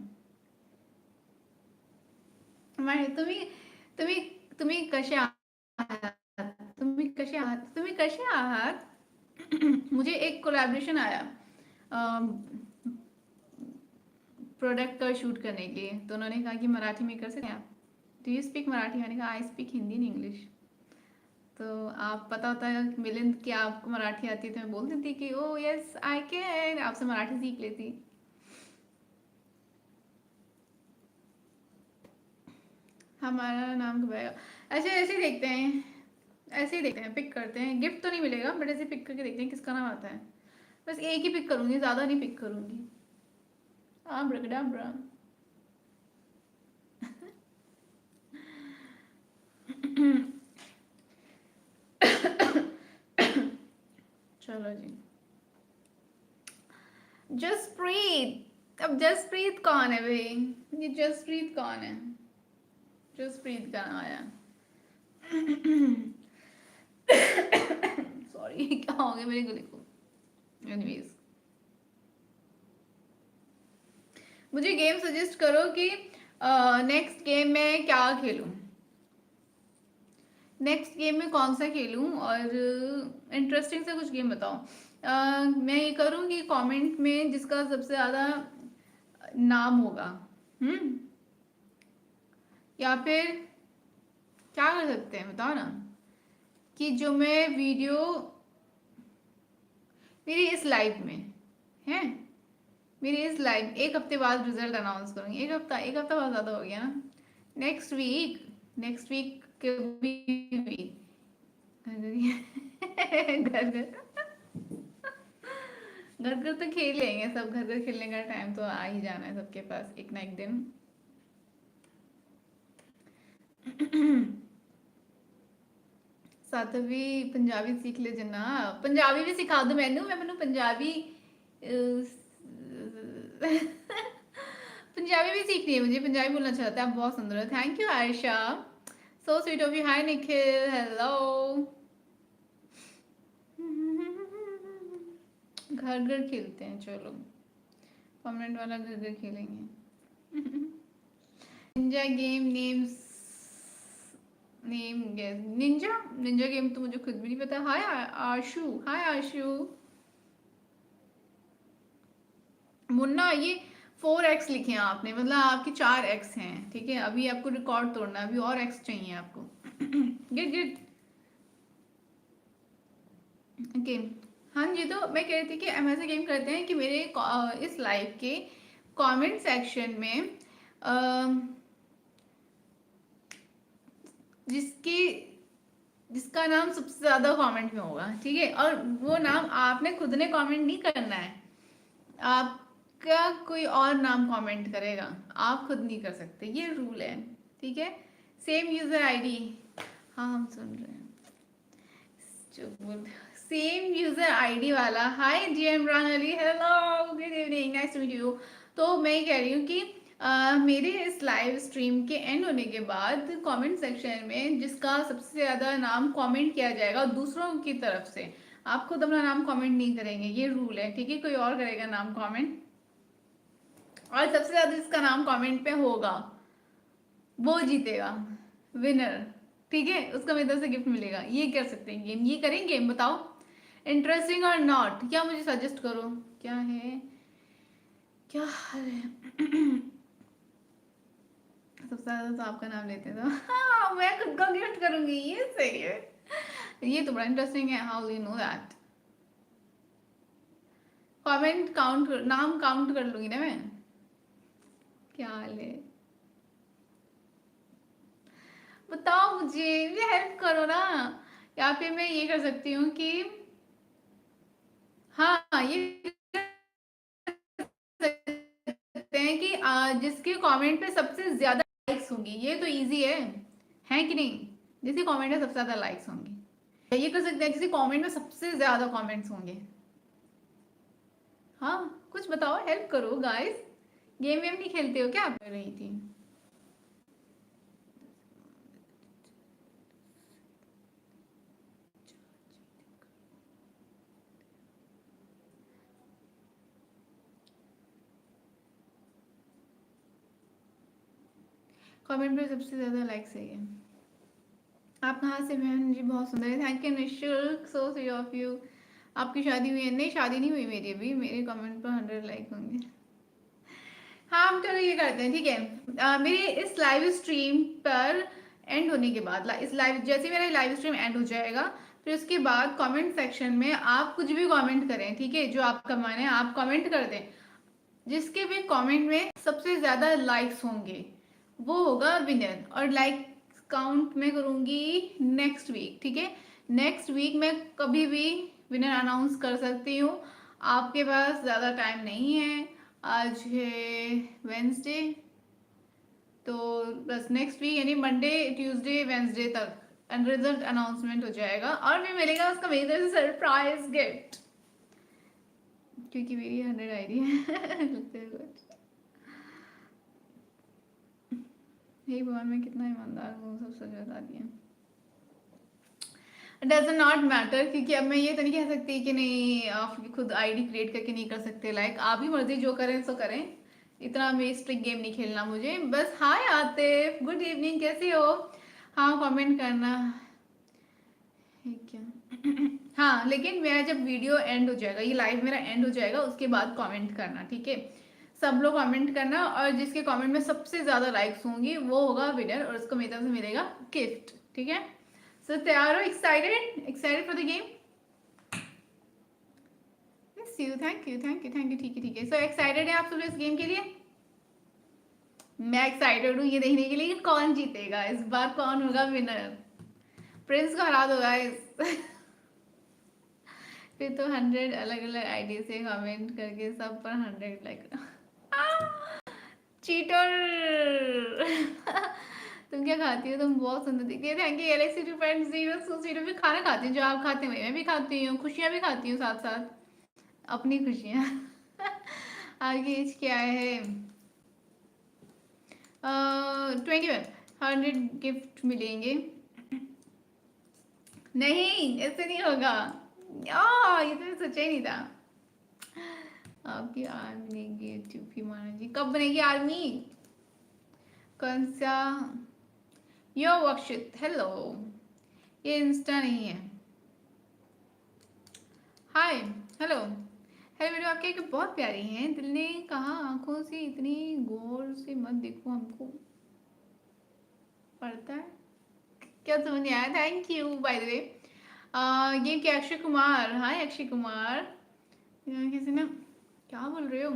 हमारे तुम्ही तुम्ही कसे आहात, तुम्ही कसे आहात। मुझे एक कोलैबोरेशन आया प्रोडक्ट का शूट करने के लिए, तो उन्होंने कहा कि मराठी में कर सकते हैं आप, डू यू स्पीक मराठी। मैंने कहा I speak Hindi and English. तो आप पता होता है मिलिंद कि आपको मराठी आती है, तो मैं बोल देती कि ओ यस आई कैन, आपसे मराठी सीख लेती। हमारा नाम कब आएगा। अच्छा ऐसे ही देखते हैं, ऐसे ही देखते हैं, पिक करते हैं, गिफ्ट तो नहीं मिलेगा, बट ऐसे पिक करके देखते हैं किसका नाम आता है। बस एक ही पिक करूंगी, ज़्यादा नहीं पिक करूंगी। आब्राकडाब्रा। चलो जी। जसप्रीत, अब जसप्रीत कौन है भाई, ये जसप्रीत कौन है। जसप्रीत का नाम आया। सॉरी, क्या हो गया मेरे गले को। एनीवेज, मुझे गेम सजेस्ट करो कि नेक्स्ट गेम में क्या खेलूं, नेक्स्ट गेम में कौन सा खेलूं, और इंटरेस्टिंग से कुछ गेम बताओ। मैं ये करूंगी कमेंट में जिसका सबसे ज़्यादा नाम होगा। हम्म। या फिर क्या कर सकते हैं बताओ ना, कि जो मैं वीडियो मेरी इस लाइफ में है, मेरी इस लाइफ एक हफ्ते बाद रिजल्ट अनाउंस करूंगी। एक हफ्ता बहुत ज़्यादा हो गया ना। नेक्स्ट वीक, नेक्स्ट वीक के भी घर घर घर घर तो खेल लेंगे सब, घर घर खेलने का टाइम तो आ ही जाना है सबके पास एक ना एक दिन। साथवी पंजाबी सीख ले जना, पंजाबी भी सिखा दो मैं पंजाबी पंजाबी भी सीखनी है मुझे, पंजाबी बोलना चाहता है, आप बहुत सुंदर हो। Thank you Ayesha, so sweet of you. Hi Nikhil, hello. घर घर खेलते हैं चलो, परमानेंट वाला घर घर खेलेंगे। Ninja game names name guess, ninja. Ninja game तो मुझे खुद भी नहीं पता। हाय आशु, हाय आशु। मुन्ना, ये 4x लिखे हैं आपने, मतलब आपके 4x हैं, ठीक है। अभी आपको रिकॉर्ड तोड़ना है, अभी और x चाहिए आपको। Good good. ओके। हाँ जी, तो मैं कह रही थी कि हम ऐसे गेम करते हैं कि मेरे इस लाइव के कमेंट सेक्शन में जिसकी जिसका नाम सबसे ज्यादा कमेंट में होगा, ठीक है, और वो नाम आपने खुद ने कमेंट नहीं करना है, आपका कोई और नाम कमेंट करेगा, आप खुद नहीं कर सकते, ये रूल है, ठीक है। Same user ID. हाँ हम सुन रहे हैं। सेम यूजर आईडी वाला। Hi ji Imran Ali, hello, good evening, nice to meet you. तो मैं कह रही हूँ कि मेरे इस लाइव स्ट्रीम के एंड होने के बाद कमेंट सेक्शन में जिसका सबसे ज़्यादा नाम कमेंट किया जाएगा दूसरों की तरफ से, आप खुद अपना नाम कमेंट नहीं करेंगे, ये रूल है, ठीक है। कोई और करेगा नाम कमेंट, और सबसे ज़्यादा जिसका नाम कमेंट पे होगा वो जीतेगा, विनर, ठीक है। उसको मेरी तरफ से गिफ्ट मिलेगा। ये कर सकते हैं गेम, ये करें गेम, बताओ इंटरेस्टिंग और नॉट, क्या मुझे सजेस्ट करो, क्या है, क्या है। सबसे ज्यादा तो आपका नाम लेते हैं, तो हाँ मैं खुद का गिफ्ट करूंगी, ये सही है। ये तो बड़ा इंटरेस्टिंग है, how you know that. Comment count, नाम काउंट कर लूंगी ना मैं। क्या हाल है, बताओ मुझे, ये हेल्प करो ना। या फिर मैं ये कर सकती हूँ कि हाँ ये सकते हैं कि जिसके कमेंट पे सबसे ज्यादा लाइक्स होंगी, ये तो इजी है कि नहीं। जिसके कमेंट में सबसे ज्यादा लाइक्स होंगी, ये कर सकते हैं जिसके कमेंट में सबसे ज्यादा कमेंट्स होंगे। हाँ कुछ बताओ, हेल्प करो गाइस। गेम वेम नहीं खेलते हो क्या आप, कर रही थी। कमेंट पे सबसे ज्यादा लाइक्स है ये। आप कहाँ से बहन जी, बहुत सुंदर है, थैंक यू निशुल्क, सो स्वीट ऑफ यू। आपकी शादी हुई है? नहीं शादी नहीं हुई मेरी अभी, मेरे कमेंट पर 100 लाइक होंगे। हाँ हम चलो ये करते हैं, ठीक है। मेरे इस लाइव स्ट्रीम पर एंड होने के बाद, इस लाइव जैसे मेरा लाइव स्ट्रीम एंड हो जाएगा, फिर उसके बाद कमेंट सेक्शन में आप कुछ भी कमेंट करें, ठीक है, जो आपका मन है आप कमेंट कर दें। जिसके भी कमेंट में सबसे ज्यादा लाइक्स होंगे वो होगा विनर। और लाइक काउंट मैं करूंगी नेक्स्ट वीक, ठीक है। नेक्स्ट वीक मैं कभी भी विनर अनाउंस कर सकती हूँ, आपके पास ज़्यादा टाइम नहीं है। आज है वेंसडे, तो बस नेक्स्ट वीक यानी मंडे ट्यूसडे वेंसडे तक रिजल्ट अनाउंसमेंट हो जाएगा, और भी मिलेगा उसका मेरी तरफ से सरप्राइज गिफ्ट, क्योंकि मेरी 100 आईडी है। लगता है कुछ, हे भगवान मैं कितना ईमानदार हूँ, सब सच बता दिया। डज नॉट मैटर, क्योंकि अब मैं ये तो नहीं कह सकती कि नहीं आप खुद आईडी क्रिएट करके नहीं कर सकते, लाइक आप ही मर्जी जो करें सो करें, इतना मैं स्ट्रिक्ट गेम नहीं खेलना मुझे। बस हाय आतिफ, गुड इवनिंग, कैसे हो। हाँ कमेंट करना है क्या। हाँ लेकिन मेरा जब वीडियो एंड हो जाएगा, ये लाइव मेरा एंड हो जाएगा, उसके बाद कमेंट करना, ठीक है। सब लोग कमेंट करना, और जिसके कमेंट में सबसे ज्यादा लाइक्स होंगी वो होगा विनर, और उसको मेरी तरफ से मिलेगा गिफ्ट, ठीक है। सो तैयार हो, excited, excited for the game. Yes you, thank you thank you thank you, ठीक है ठीक है। सो एक्साइटेड है आप सब इस गेम के लिए। मैं एक्साइटेड हूँ ये देखने के लिए कि कौन जीतेगा इस बार, कौन होगा विनर। प्रिंस को हरा दो गाइस। फिर तो 100 अलग अलग आईडी से कमेंट करके सब पर 100 लाइक। चीटर। तुम क्या खाती हो, तुम बहुत सुंदर दिखती है, थैंक यू गैलेक्सी 2.0 भी खाना खाती हूँ जो आप खाते हैं, मैं भी खाती हूँ, खुशियाँ भी खाती हूँ साथ साथ, अपनी खुशियाँ। आगे एज क्या है, 21, 100 गिफ्ट मिलेंगे। नहीं ऐसे नहीं होगा, ये तो सोचा ही नहीं था। आपकी आर्मी की चुप्पी माना जी, कब बनेगी आर्मी, कौन सा यो अक्षित हेलो, ये इंस्टा नहीं है। हाय हेलो हेलो वीडियो आपके कि बहुत प्यारी हैं, दिल ने कहा आंखों से इतनी गौर से मत देखो, हमको पड़ता है क्या समझ नहीं आया। Thank you by the way. ये क्या अक्षय कुमार, हाय अक्षय कुमार। किसी ने क्या बोल रहे हो,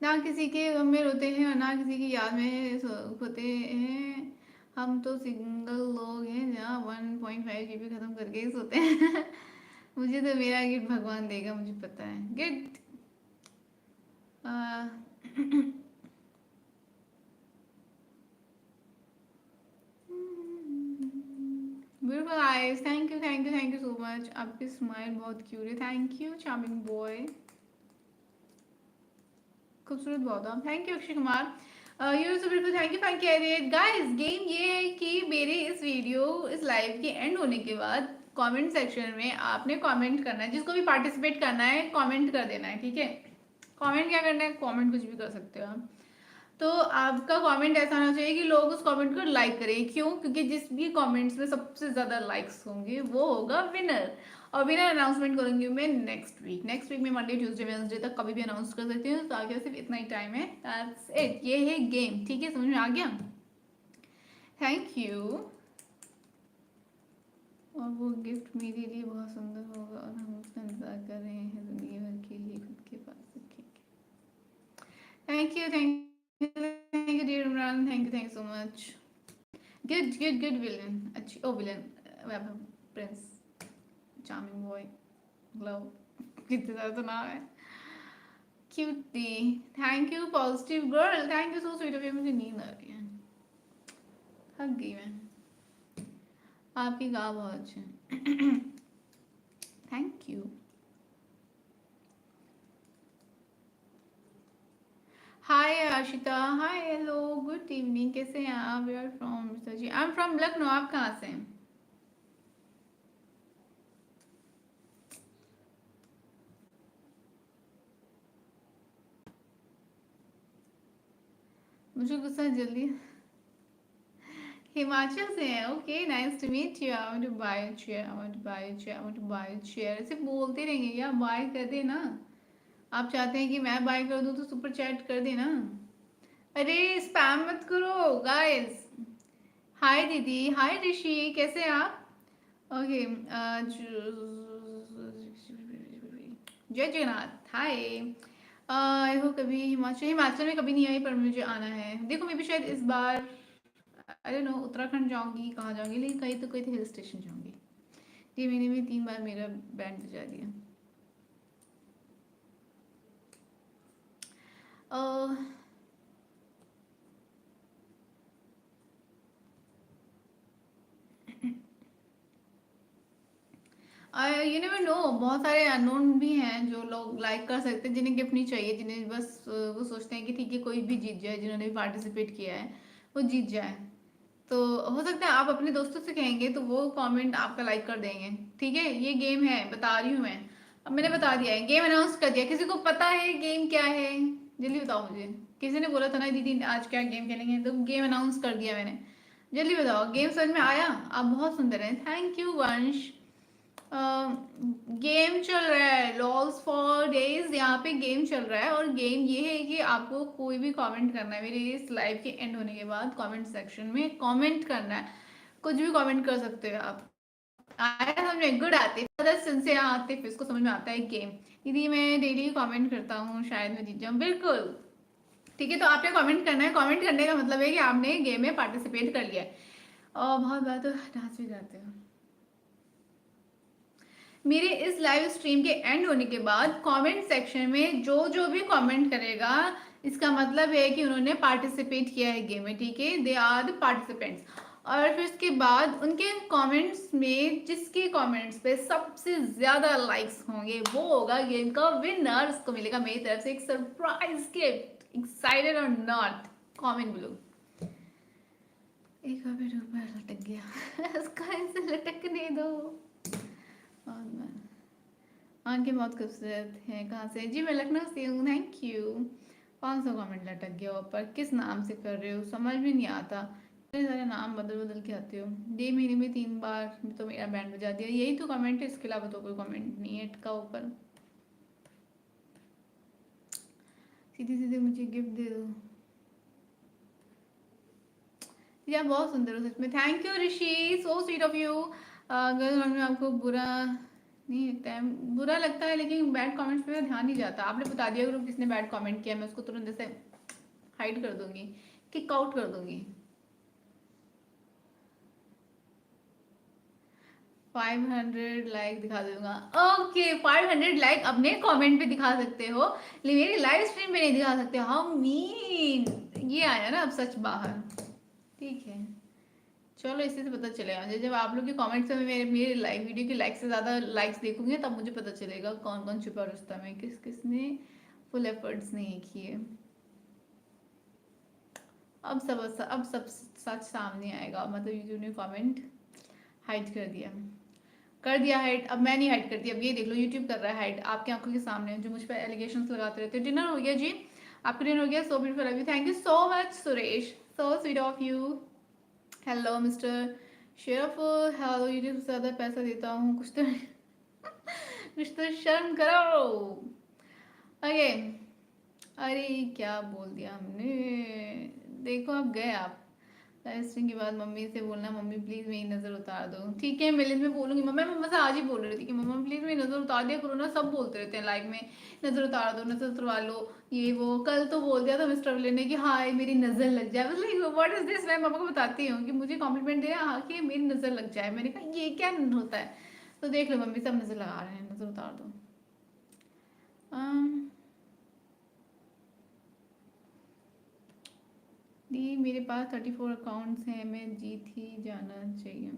ना किसी के गम में रोते हैं और ना किसी की याद में खोते हैं, हम तो सिंगल लोग हैं जहाँ 1.5 GB खत्म करके ही सोते हैं। मुझे तो मेरा गिफ्ट भगवान देगा, मुझे पता है। Gift beautiful eyes, thank you thank you thank you so much. आपकी स्माइल बहुत क्यूट है, थैंक यू चार्मिंग बॉय, खूबसूरत बहुत आप, thank you Akshay Kumar. You so beautiful, thank you for career guys. Game ये है कि मेरे इस वीडियो इस लाइव के एंड होने के बाद कमेंट सेक्शन में आपने कमेंट करना है, जिसको भी पार्टिसिपेट करना है कमेंट कर देना है, ठीक है। कमेंट क्या करना है, कमेंट कुछ भी कर सकते हो आप। तो आपका कमेंट ऐसा होना चाहिए कि लोग उस कमेंट को लाइक करें, क्यों, क्योंकि जिस भी कमेंट्स में सबसे ज़्यादा लाइक्स होंगे वो होगा विनर। और विनर अनाउंसमेंट करूंगी मैं नेक्स्ट वीक में, मंडे ट्यूसडे वेडनेसडे तक कभी भी अनाउंस कर सकती हूँ। तो आगे सिर्फ इतना ही टाइम है, दैट्स इट। ये है गेम, ठीक है, समझ में आ गया। Thank you. और वो गिफ्ट मेरे लिए बहुत सुंदर होगा और हम उसका इंतजार कर रहे हैं जिंदगी भर के लिए, खुद के पास रखेंगे। Thank you thank you dear Imran, thank you so much. Good villain, अच्छी ओ villain, Vaibhav prince, charming boy, love, कितने सारे तो नाम है। Cutie, thank you positive girl, thank you so sweet of you. मुझे नींद आ रही है, थक गई मैं। आपकी गा बहुत अच्छे हैं। Thank you. Hi Ashita, hi hello good evening, कैसे हैं आप। We are from sir ji, I am from Lucknow, आप कहाँ से हैं। मुझे गुस्सा जल्दी, हिमाचल से हैं, okay nice to meet you. I want to buy chair, I want to buy chair, I want to buy chair, ऐसे बोलते रहेंगे या बाय कर देना। आप चाहते हैं कि मैं बाय कर दूं तो सुपर चैट कर देना। अरे स्पैम मत करो गाइस। हाय दीदी, हाय ऋषि, कैसे हैं आप। ओके जय जगन्नाथ, हाय। आई हो कभी हिमाचल, हिमाचल में कभी नहीं आई पर मुझे आना है। देखो मैं भी शायद इस बार अरे नो उत्तराखंड जाऊंगी, कहाँ जाऊंगी, लेकिन कहीं तो कोई तो हिल स्टेशन जाऊंगी। ये महीने में 3 बार मेरा बैंड बजा दिया। यू नेवर नो, बहुत सारे अननोन भी हैं जो लोग लाइक कर सकते हैं, जिन्हें गिफ्ट नहीं चाहिए, जिन्हें बस वो सोचते हैं कि ठीक है कोई भी जीत जाए, जिन्होंने भी पार्टिसिपेट किया है वो जीत जाए। तो हो सकता है आप अपने दोस्तों से कहेंगे तो वो कमेंट आपका लाइक कर देंगे, ठीक है। ये गेम है, बता रही हूँ मैं। अब मैंने बता दिया है, गेम अनाउंस कर दिया। किसी को पता है गेम क्या है, जल्दी बताओ मुझे। किसी ने बोला था ना दीदी आज क्या गेम खेलेंगे, तो गेम अनाउंस कर दिया मैंने। जल्दी बताओ, गेम समझ में आया। आप बहुत सुंदर हैं, थैंक यू वंश। गेम चल रहा है लॉल्स फॉर डेज, यहाँ पे गेम चल रहा है। और गेम ये है कि आपको कोई भी कमेंट करना है, मेरे इस लाइव के एंड होने के बाद कमेंट सेक्शन में कमेंट करना है। कुछ भी कमेंट कर सकते हो आप। आया समझ में, गुड आतिफ, सिंसियर आतिफ, इसको समझ में आता है गेम। दीदी मैं डेली कमेंट करता हूँ, शायद मैं जीत जाऊँ, बिल्कुल ठीक है। तो आपने कमेंट करना है, कमेंट करने का मतलब है कि आपने गेम में पार्टिसिपेट कर लिया है। और बहुत बार तो डांस भी करते हो। मेरे इस लाइव स्ट्रीम के एंड होने के बाद कमेंट सेक्शन में जो जो भी कमेंट करेगा, इसका मतलब है कि उन्होंने पार्टिसिपेट किया है गेम में, ठीक है, दे आर द पार्टिसिपेंट्स। और फिर उसके बाद उनके कमेंट्स में जिसके कमेंट्स पे सबसे ज्यादा लाइक्स होंगे वो होगा गेम का विनर। उसको मिलेगा मेरी तरफ से एक सरप्राइज गिफ्ट। एक्साइटेड और नॉट, कमेंट ब्लू। एक अभी ऊपर लटक गया। उसको ऐसे लटकने दो। और मैं आंखें बहुत खूबसूरत हैं, कहाँ से जी, मैं लखनऊ से हूँ, थैंक यू। 500 कमेंट लटक गया ऊपर, किस नाम से कर रहे हो समझ में नहीं आता, इतने सारे नाम बदल बदल के आते हो। डे महीने में 3 बार तो मेरा बैंड बजा दिया, यही तो कमेंट है, इसके अलावा तो कोई कमेंट नहीं है का ऊपर। सीधे सीधे मुझे गिफ्ट दे दो या, बहुत सुंदर हो सच में, thank you Rishi, so sweet of you. अगर हमें आपको बुरा नहीं लगता है, बुरा लगता है लेकिन बैड कमेंट्स पे ध्यान नहीं जाता। आपने बता दिया अगर किसने बैड कमेंट किया, मैं उसको तुरंत ऐसे हाइड कर दूंगी, किक आउट कर दूंगी। 500 लाइक दिखा दूंगा, ओके 500 लाइक अपने कमेंट पे दिखा सकते हो लेकिन मेरी लाइव स्ट्रीम पे नहीं दिखा सकते, हाउ मीन। ये आया ना अब सच बाहर, ठीक है चलो इसी से पता चलेगा मुझे, जब आप लोग के कमेंट्स में मेरे मेरे लाइव वीडियो की लाइक से ज़्यादा लाइक्स देखूंगी तब मुझे पता चलेगा कौन कौन छुपा रुस्तम है, किस किसने फुल एफर्ट्स नहीं किए। अब सब सच सामने आएगा, मतलब यूट्यूब ने कमेंट हाइड कर दिया हाइड, अब मैं नहीं हाइड करती, अब ये देख लो यूट्यूब कर रहा है हाइड आपकी आंखों के सामने, जो मुझ पर एलिगेशंस लगाते रहते हैं। डिनर हो गया जी, आपका डिनर हो गया, so beautiful love you, thank you so much Suresh, so sweet of you. Hello mister शेरफ, हेलो यूट्यूब से ज़्यादा पैसा देता हूँ कुछ तो कुछ तो शर्म करो। ओके, अरे क्या बोल दिया हमने, देखो अब गए आप। लाइव स्ट्रीम के बाद मम्मी से बोलना मम्मी प्लीज़ मेरी नज़र उतार दो, ठीक है मिलिंद में बोलूँगी, मम्मा से आज ही बोल रही थी कि मम्मा प्लीज़ मेरी नज़र उतार दिया करो ना, सब बोलते रहते हैं लाइव में नज़र उतार दो नज़र उतरवा लो, ये वो कल तो बोल दिया था मिस्टर विले ने कि हाँ मेरी नज़र लग जाए, मतलब व्हाट इज़ दिस, मैं पापा को बताती हूँ कि मुझे कॉम्प्लीमेंट दे हाँ कि मेरी नज़र लग जाए, मैंने कहा ये क्या होता है, तो देख लो मम्मी सब नज़र लगा रहे हैं, नज़र उतार दो। दी मेरे पास 34 अकाउंट्स हैं, मैं जीत ही जाना चाहिए,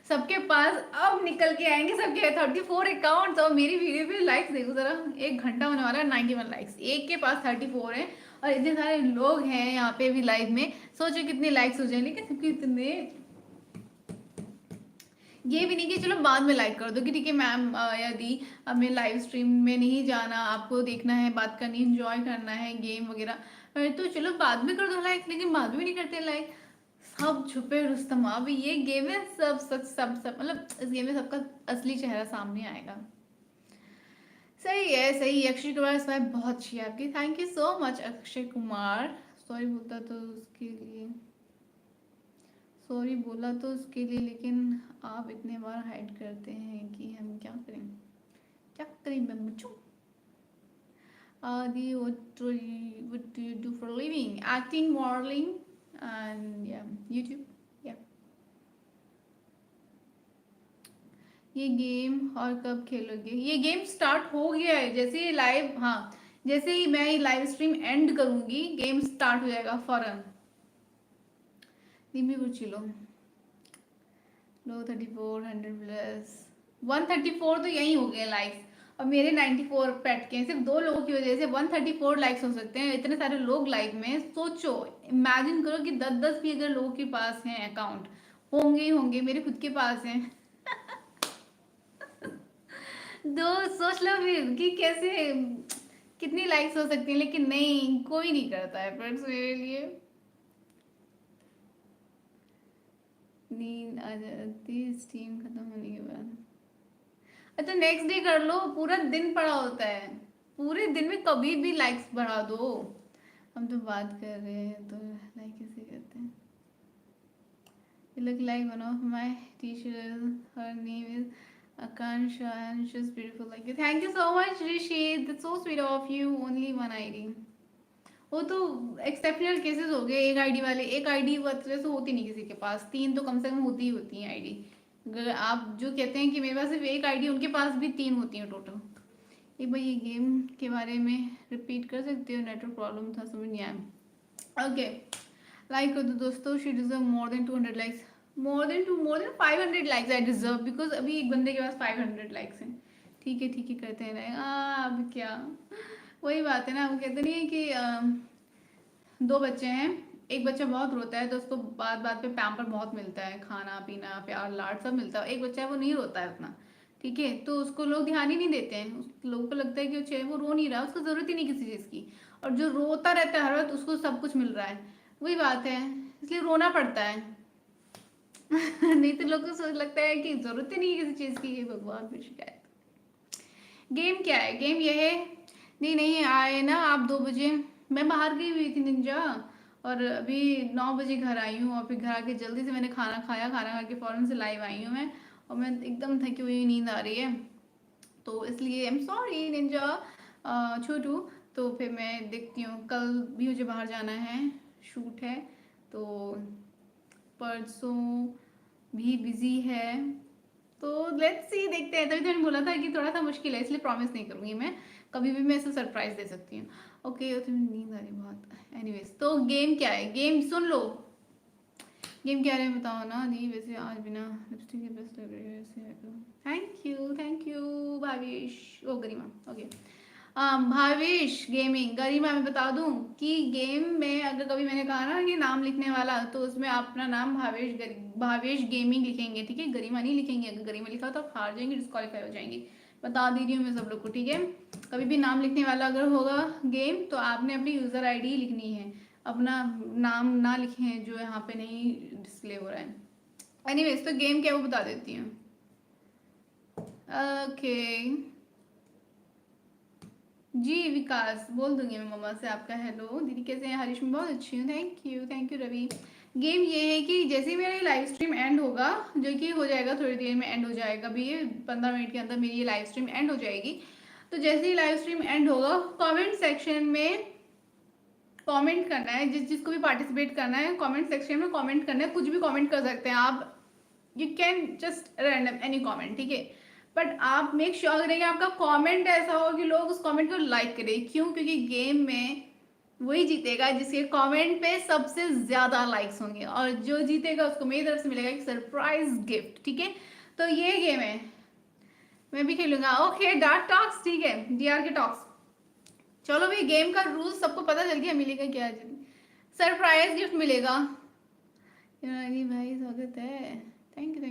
सबके पास अब निकल के आएंगे सबके 34 अकाउंट्स, और मेरी वीडियो पे लाइक्स देखो जरा, 1 घंटा होने वाला है 91 लाइक्स, एक के पास 34 है और इतने सारे लोग हैं यहाँ पे भी लाइव में, सोचो कितने लाइक्स हो जाए, लेकिन कितने, ये भी नहीं कि चलो बाद में लाइक कर दो कि ठीक है मैम या दी हमें लाइव स्ट्रीम में नहीं जाना, आपको देखना है बात करनी एंजॉय करना है गेम वगैरह, तो चलो बाद में कर दो लाइक, लेकिन बाद में भी नहीं करते लाइक, सब छुपे रुस्तम, अब ये गेम है सब सच सब मतलब इस गेम में सबका असली चेहरा सामने आएगा। सही है सही है, अक्षय कुमार स्वाइप बहुत अच्छी है आपकी, thank you so much Akshay Kumar. Sorry बोलता तो उसके लिए, सॉरी बोला तो उसके लिए, लेकिन आप इतने बार हाइड करते हैं कि हम क्या करें मैं मुझू। Adi, what do you do for a living? Acting, modeling, and yeah, YouTube. Yeah. ये गेम और कब खेलोगे? ये गेम स्टार्ट हो गया है, जैसे ही लाइव, हाँ जैसे ही मैं ये लाइव स्ट्रीम एंड करूंगी गेम स्टार्ट हो जाएगा फौरन। निमी पूछ लो 3400 प्लस 134 तो यही हो गए लाइक्स, और मेरे 94 पेट के सिर्फ 2 लोगों की वजह से 134 लाइक्स हो सकते हैं, इतने सारे लोग लाइव में, सोचो इमेजिन करो कि 10-10 भी अगर लोगों के पास हैं अकाउंट, होंगे ही होंगे, मेरे खुद के पास हैं दो, सोच लो फिर कि कैसे कितनी लाइक्स हो सकती हैं, लेकिन नहीं कोई नहीं करता है फ्रेंड्स मेरे लिए। नींद आ जाती स्ट्रीम खत्म होने के बाद, अच्छा नेक्स्ट डे कर लो, पूरा दिन पड़ा होता है, पूरे दिन में कभी भी लाइक्स बढ़ा दो, हम तो बात कर रहे हैं तो लाइक कैसे करते हैं। You look like one of my teachers, her name is Akansha and she's beautiful like you, thank you so much Rishi, that's so sweet of you, only one ID, वो तो एक्सेप्शनल केसेस हो गए, एक आईडी वाले, एक आईडी वैसे तो होती नहीं किसी के पास, 3 तो कम से कम होती ही होती हैं आईडी, अगर आप जो कहते हैं कि मेरे पास सिर्फ एक आईडी, उनके पास भी 3 होती हैं टोटल। एक बार ये गेम के बारे में रिपीट कर सकते हो, नेटवर्क प्रॉब्लम था समझ नहीं आया। ओके लाइक कर दो दोस्तों, she deserve more than 200 likes, more than 500 likes I deserve, because अभी एक बंदे के पास 500 लाइक्स हैं, ठीक है करते हैं लाइक, अब क्या वही बात है ना, वो कहते नहीं है कि 2 बच्चे हैं, एक बच्चा बहुत रोता है तो उसको बात बात पे पैम्पर बहुत मिलता है, खाना पीना प्यार लाड सब मिलता है, एक बच्चा है वो नहीं रोता है उतना, ठीक है, तो उसको लोग ध्यान ही नहीं देते हैं। उस लोगों को लगता है कि वो रो नहीं रहा, उसको ज़रूरत ही नहीं किसी चीज़ की। और जो रोता रहता है हर वक्त, उसको सब कुछ मिल रहा है। वही बात है, इसलिए रोना पड़ता है। नहीं तो लोगों को सोच लगता है कि ज़रूरत ही नहीं है किसी चीज़ की। ये भगवान पे शिकायत। गेम क्या है? गेम ये है, नहीं नहीं आए ना आप 2 बजे। मैं बाहर गई हुई थी निंजा, और अभी 9 बजे घर आई हूँ। और फिर घर आके जल्दी से मैंने खाना खाया, खाना खा के फ़ौरन से लाइव आई हूँ मैं। और मैं एकदम थकी हुई, नींद आ रही है, तो इसलिए आई एम सॉरी निंजा छोटू। तो फिर मैं देखती हूँ, कल भी मुझे बाहर जाना है, शूट है, तो परसों भी बिजी है। तो लेट्स सी, देखते हैं। तभी तो मैंने बोला था कि थोड़ा सा मुश्किल है, इसलिए प्रॉमिस नहीं करूंगी मैं। कभी भी मैं ऐसा सरप्राइज दे सकती हूँ। ओके, तो नींद आ रही है बहुत। एनीवेज, तो गेम क्या है? गेम सुन लो। गेम क्या है बताओ ना दी। वैसे आज बिना लिपस्टिक के बेस्ट लग रही है वैसे। Thank you Bhavesh, oh Garima. Okay, Bhavesh gaming. Garima, मैं बता दूं कि गेम में अगर कभी मैंने कहा ना कि नाम लिखने वाला, तो उसमें आप अपना नाम भावेश गेमिंग लिखेंगे, ठीक है? गरिमा नहीं लिखेंगे। अगर गरिमा लिखा तो आप हार जाएंगे, डिस्क्वालीफाई हो जाएंगे। बता दे रही हूँ मैं सब लोग को, ठीक है? कभी भी नाम लिखने वाला अगर होगा गेम, तो आपने अपनी यूज़र आईडी लिखनी है, अपना नाम ना लिखें जो यहाँ पे नहीं डिस्प्ले हो रहा है। एनीवेज, तो गेम क्या वो बता देती हूँ। ओके जी, विकास बोल दूंगी मैं मम्मा से आपका हेलो। दीदी कैसे हैं? हरीश, मैं बहुत अच्छी हूँ, थैंक यू रवि। गेम ये है कि जैसे ही मेरा लाइव स्ट्रीम एंड होगा, जो कि हो जाएगा थोड़ी देर में, एंड हो जाएगा भी, ये 15 मिनट के अंदर मेरी ये लाइव स्ट्रीम एंड हो जाएगी। तो जैसे ही लाइव स्ट्रीम एंड होगा, कमेंट सेक्शन में कमेंट करना है। जिसको भी पार्टिसिपेट करना है, कमेंट सेक्शन में कमेंट करना है। कुछ भी कमेंट कर सकते हैं आप, you can just random any comment, ठीक है? बट आप मेक श्योर करें कि आपका कमेंट ऐसा हो कि लोग उस कमेंट को लाइक करें। क्यों? क्योंकि गेम में वही जीतेगा जिसके कमेंट पे सबसे ज्यादा लाइक्स होंगे, और जो जीतेगा उसको मेरी तरफ से मिलेगा एक सरप्राइज गिफ्ट, ठीक है? तो ये गेम है, मैं भी खेलूंगा। ओके, डार्क टॉक्स, ठीक है, डीआर के टॉक्स। चलो भाई, गेम का रूल सबको पता चल गया। मिलेगा क्या? सरप्राइज गिफ्ट मिलेगा। भाई स्वागत है, थैंक यू।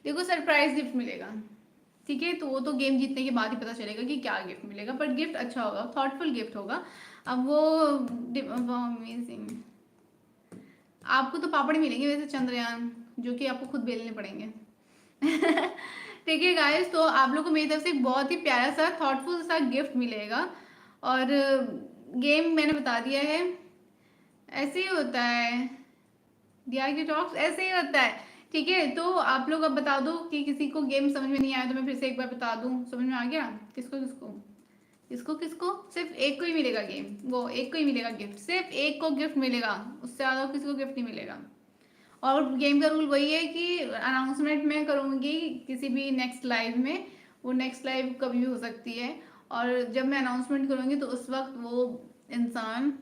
देखो, सरप्राइज गिफ्ट मिलेगा, ठीक है? तो वो तो गेम जीतने के बाद ही पता चलेगा कि क्या गिफ्ट मिलेगा, बट गिफ्ट अच्छा होगा, थॉटफुल गिफ्ट होगा। अब वो अमेजिंग। आपको तो पापड़ मिलेंगे वैसे, चंद्रयान, जो कि आपको खुद बेलने पड़ेंगे। ठीक है गाइस, तो आप लोग को मेरी तरफ से एक बहुत ही प्यारा सा थॉटफुल सा गिफ्ट मिलेगा। और गेम मैंने बता दिया है, ऐसे ही होता है। दिया के टॉक्स ऐसे ही होता है, ठीक है? तो आप लोग अब बता दो कि किसी को गेम समझ में नहीं आया, तो मैं फिर से एक बार बता दूं। समझ में आ गया? किसको किसको किसको किसको? सिर्फ एक को ही मिलेगा गेम, वो एक को ही मिलेगा गिफ्ट, सिर्फ एक को गिफ्ट मिलेगा, उससे ज़्यादा किसी को गिफ्ट नहीं मिलेगा। और गेम का रूल वही है कि अनाउंसमेंट मैं करूँगी किसी भी नेक्स्ट लाइव में, वो नेक्स्ट लाइव कभी भी हो सकती है। और जब मैं अनाउंसमेंट करूँगी तो उस वक्त वो इंसान,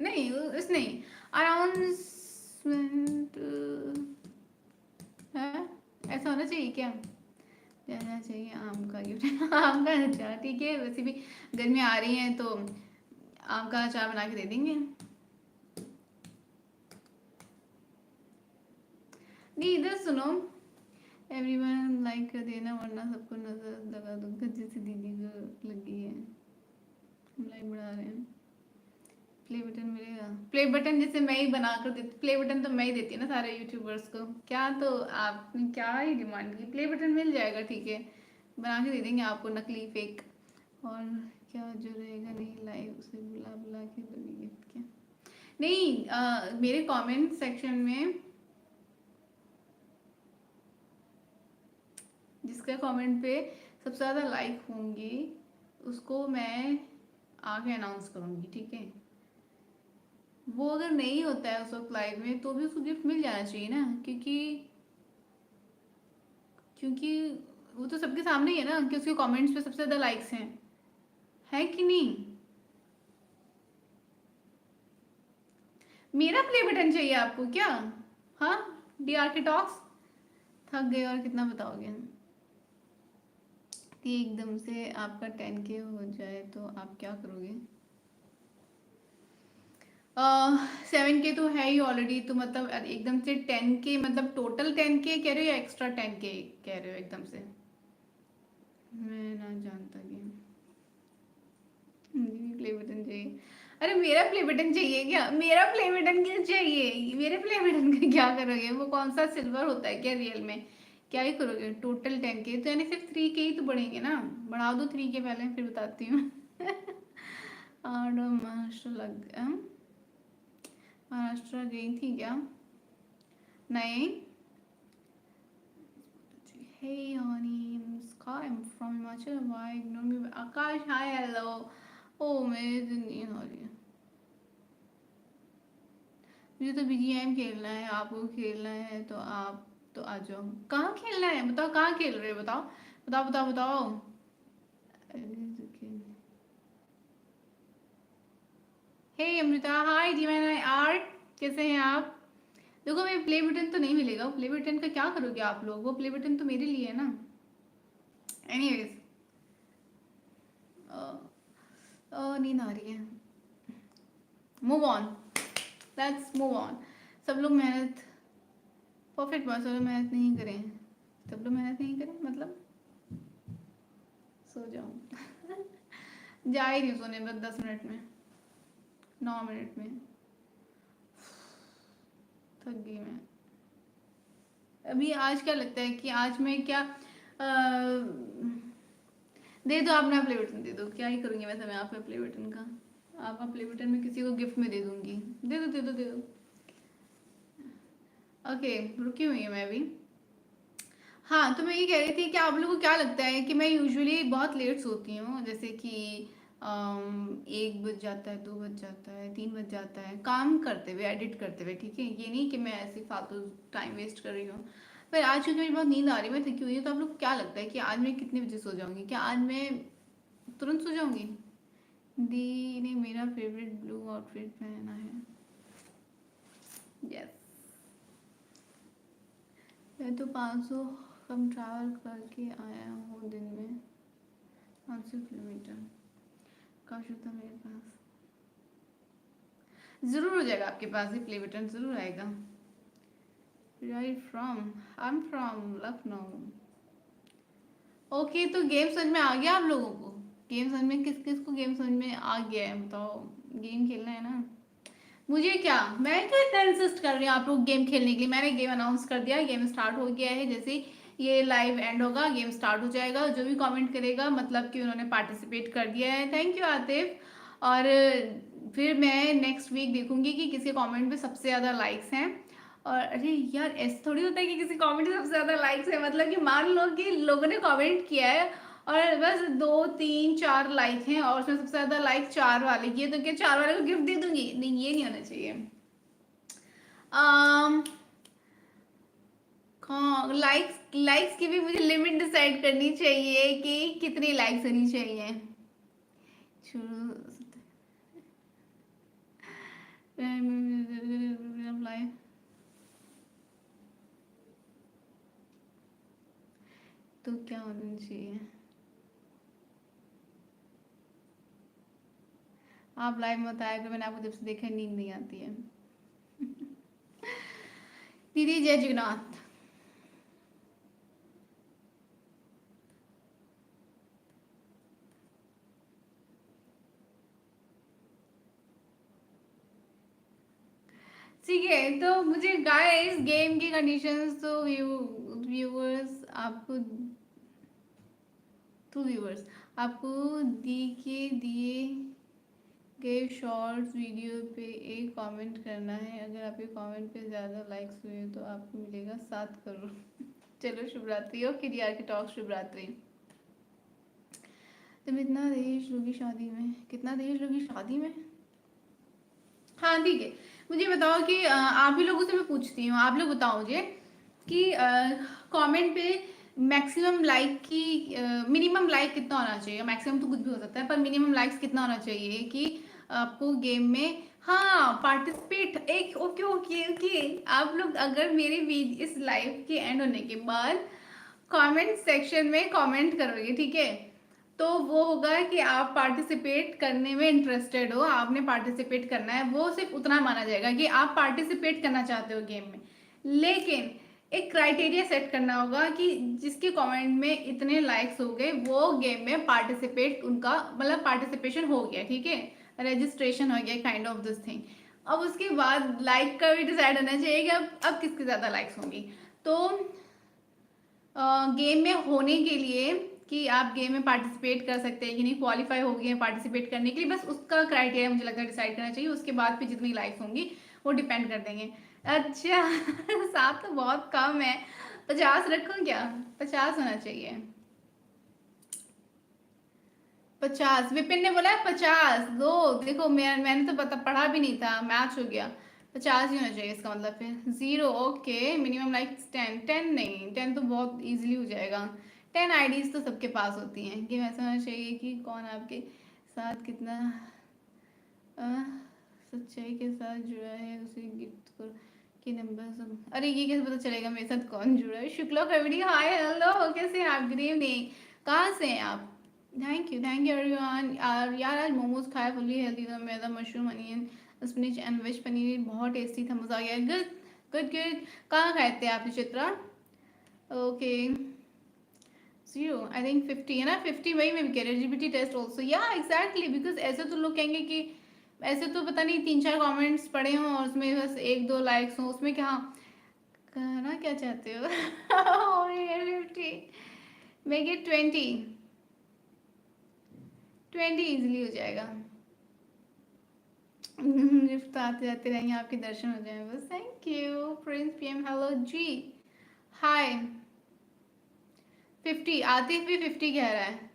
नहीं उस नहीं, अनाउंसमेंट है, ऐसा होना चाहिए क्या? जाना चाहिए आम का गिफ्ट। आम का अचार, ठीक है? वैसे भी गर्मियाँ आ रही हैं, तो आम का अचार बना के दे देंगे। नहीं, इधर सुनो, एवरीवन लाइक कर देना, वरना सबको नजर लगा दूंगा, जैसे दीदी को लगी है। हम लाइक बढ़ा रहे हैं। प्ले बटन मिलेगा? प्ले बटन जैसे मैं ही बना कर देती, प्ले बटन तो मैं ही देती ना सारे यूट्यूबर्स को। क्या तो आपने क्या ही डिमांड की? प्ले बटन मिल जाएगा, ठीक है, बना के दे देंगे आपको, नकली फेक। और क्या जो रहेगा नहीं लाइव, उसे बुला बुला के दोगे गिफ्ट? क्या नहीं, मेरे कमेंट सेक्शन में जिसका कमेंट पे सबसे ज़्यादा लाइक होंगी, उसको मैं आगे अनाउंस करूँगी, ठीक है? वो अगर नहीं होता है उस वक्त लाइव में, तो भी उसको गिफ्ट मिल जाना चाहिए ना, क्योंकि क्योंकि वो तो सबके सामने ही है ना कि उसके कमेंट्स पे सबसे ज़्यादा लाइक्स हैं, है कि नहीं? मेरा प्ले बटन चाहिए आपको क्या? हाँ, डीआर के टॉक्स। थक गए और कितना बताओगे? कि एकदम से आपका 10K हो जाए तो आप क्या करोगे? 7K तो है ही ऑलरेडी, तो मतलब एकदम से 10K, मतलब टोटल 10K कह रहे हो या एक्स्ट्रा 10K कह रहे हो एकदम से? मैं ना जानता गेम, मुझे भी प्ले बटन चाहिए। अरे मेरा प्ले बटन चाहिए क्या? मेरा प्ले बटन क्यों चाहिए? मेरे प्ले बटन का क्या करोगे? वो कौन सा सिल्वर होता है क्या रियल में? क्या ही करोगे? टोटल 10K तो यानी सिर्फ 3K ही तो बढ़ेंगे ना। बढ़ा दो 3K पहले, फिर बताती हूँ। और महाराष्ट्र महाराष्ट्र गई थी क्या? नहीं। Hey honey, I'm Sky. I'm from Himachal. Why ignore me? Akash, hi, hello. Oh, मेरे दिन नहीं हो रही है। मुझे तो BGM खेलना है, आपको खेलना है तो आप तो आ जाओ। कहाँ खेलना है बताओ, कहाँ खेल रहे हो बताओ? बताओ बताओ बताओ। हे अमृता, हाय जीवन आर्ट, कैसे हैं आप? देखो मैं प्ले बटन तो नहीं मिलेगा, प्ले बटन का क्या करोगे आप लोग? वो प्ले बटन तो मेरे लिए है ना। एनीवेज, नींद आ रही है। Move on, let's move on. सब लोग मेहनत, परफेक्ट बात, सब लोग मेहनत नहीं करें। सब लोग मेहनत नहीं करें मतलब सो जाऊं। जा ही रही सोने में 10 मिनट में, 9 मिनट में। थक गई मैं। अभी आज क्या लगता है कि आज मैं क्या दे दो, अपना प्ले बटन दे दो। क्या ही करूंगी वैसे मैं आपका प्ले बटन का? आपका प्ले बटन मैं किसी को गिफ्ट में दे दूंगी। दे दो दे दो दे दो। ओके, रुकी हुई है मैं अभी। हाँ, तो मैं ये कह रही थी कि आप लोगों को क्या लगता है कि मैं यूजुअली बहुत लेट सोती हूँ, जैसे कि 1 बज जाता है, 2 बज जाता है, 3 बज जाता है काम करते हुए, एडिट करते हुए, ठीक है? ये नहीं कि मैं ऐसे फालतू टाइम वेस्ट कर रही हूँ। पर आज क्योंकि मुझे बहुत नींद आ रही है, मैं थकी हुई हूँ, तो आप लोग को क्या लगता है कि आज मैं कितने बजे सो जाऊंगी? क्या आज मैं तुरंत सो जाऊंगी? दी ने मेरा फेवरेट ब्लू आउटफिट पहना है। यस, मैं तो 500 कम ट्रैवल करके आया हूँ दिन में, 500 किलोमीटर। काश होता मेरे पास। जरूर हो जाएगा आपके पास, ये प्ले बटन जरूर आएगा। Right from, I am from Lucknow. Okay, तो गेम समझ में आ गया आप लोगों को? गेम समझ में, किस किस को गेम समझ में आ गया है बताओ? गेम खेलना है ना? मुझे क्या, मैं क्यों इतना इंसिस्ट कर रही हूँ आप लोग गेम खेलने के लिए? मैंने गेम अनाउंस कर दिया, गेम स्टार्ट हो गया है। जैसे ये लाइव एंड होगा गेम स्टार्ट हो जाएगा। जो भी कमेंट करेगा मतलब कि उन्होंने पार्टिसिपेट कर दिया है। Thank you Atif. और फिर मैं नेक्स्ट वीक देखूंगी कि किसी कमेंट पे सबसे ज़्यादा लाइक्स हैं। और अरे यार, ऐसा थोड़ी होता है कि किसी कमेंट पे सबसे ज़्यादा लाइक्स है मतलब कि मान लो कि लोगों ने कमेंट किया है और बस 2 3 4 लाइक हैं और उसमें सबसे ज्यादा लाइक 4 वाले की है, तो क्या 4 वाले को गिफ्ट दे दूंगी? नहीं, ये नहीं होना चाहिए। um, लाइक्स लाइक्स की भी मुझे लिमिट डिसाइड करनी चाहिए कि कितनी लाइक्स होनी चाहिए। तो क्या होना चाहिए? आप लाइव मत आया करो, मैंने आपको जब से देखा है, नींद नहीं आती है। दीदी जय जगन्नाथ। ठीक है, तो मुझे गाइस गेम की कंडीशंस तो व्यूअर्स आपको, टू व्यूअर्स आपको दी के दिए गए शॉर्ट्स वीडियो पे एक कमेंट करना है। अगर आपके कमेंट पे ज़्यादा लाइक्स हुए तो आपको मिलेगा 7 करोड़। चलो शुभ रात्रि। ओके डी आर के टॉक, शुभ रात्रि। तुम इतना दहेज लोगी शादी में? कितना दहेज लोगी शादी में? हाँ ठीक है, मुझे बताओ कि आप ही लोगों से मैं पूछती हूँ, आप लोग बताओ मुझे कि कमेंट पे मैक्सिमम लाइक की मिनिमम लाइक कितना होना चाहिए? मैक्सिमम तो कुछ भी हो सकता है, पर मिनिमम लाइक्स कितना होना चाहिए कि आपको गेम में, हाँ, पार्टिसिपेट एक। ओके ओके ओके, आप लोग अगर मेरे इस लाइव के एंड होने के बाद कमेंट सेक्शन में कमेंट करोगे, ठीक है? तो वो होगा कि आप पार्टिसिपेट करने में इंटरेस्टेड हो, आपने पार्टिसिपेट करना है, वो सिर्फ उतना माना जाएगा कि आप पार्टिसिपेट करना चाहते हो गेम में। लेकिन एक क्राइटेरिया सेट करना होगा कि जिसके कमेंट में इतने लाइक्स हो गए वो गेम में पार्टिसिपेट, उनका मतलब पार्टिसिपेशन हो गया, ठीक है, रजिस्ट्रेशन हो गया, काइंड ऑफ दिस थिंग। अब उसके बाद लाइक का भी डिसाइड होना चाहिए कि अब किसकी ज़्यादा लाइक्स होंगी। तो गेम में होने के लिए कि आप गेम में पार्टिसिपेट कर सकते हैं कि नहीं, क्वालिफाई हो गए हैं पार्टिसिपेट करने के लिए, बस उसका क्राइटेरिया मुझे लगता है डिसाइड करना चाहिए। उसके बाद फिर जितनी लाइक्स होंगी वो डिपेंड कर देंगे। अच्छा 7 तो बहुत कम है, 50 रखूं क्या? 50 होना चाहिए। 50 विपिन ने बोला है 50 दो। देखो मैंने तो पता पढ़ा भी नहीं था, मैच हो गया। 50 ही होना चाहिए इसका मतलब, फिर 0 ओके। मिनिमम लाइक 10, 10 नहीं, 10 तो बहुत इजीली हो जाएगा। 10 आईडीज तो सबके पास होती हैं कि ऐसा होना चाहिए कि कौन आपके साथ कितना अ, सच्चाई के साथ जुड़ा है उसे गिफ्ट करो कि नंबर सब। अरे ये कैसे पता चलेगा मेरे साथ कौन जुड़ा है? शुक्ला कविड़ी हाय हेलो, कैसे हैं आप? गुड इवनिंग, कहाँ से हैं आप? Thank you everyone. यार आज मोमोज खाया, फुल्ली हेल्दी था, maida mushroom onion spinach and veg paneer, बहुत टेस्टी था, मजा आ गया। Good good good. कहाँ खाए थे आपने चित्रा? ओके 0 आई थिंक 50 है ना, 50 वही मैं भी कह रही हूँ, एलिजिबिलिटी टेस्ट ऑल्सो, या एग्जैक्टली, बिकॉज ऐसे तो लोग कहेंगे कि ऐसे तो पता नहीं 3-4 कमेंट्स पढ़े हों और उसमें बस 1-2 लाइक्स हों, उसमें क्या कहना क्या चाहते हो? 50 मेक इट 20, 20 इजिली हो जाएगा। गिफ्ट तो आते जाते रहेंगे, आपके दर्शन हो जाएंगे बस। Thank you Prince PM, hello ji, hi. 50 Atif भी 50 कह रहा है।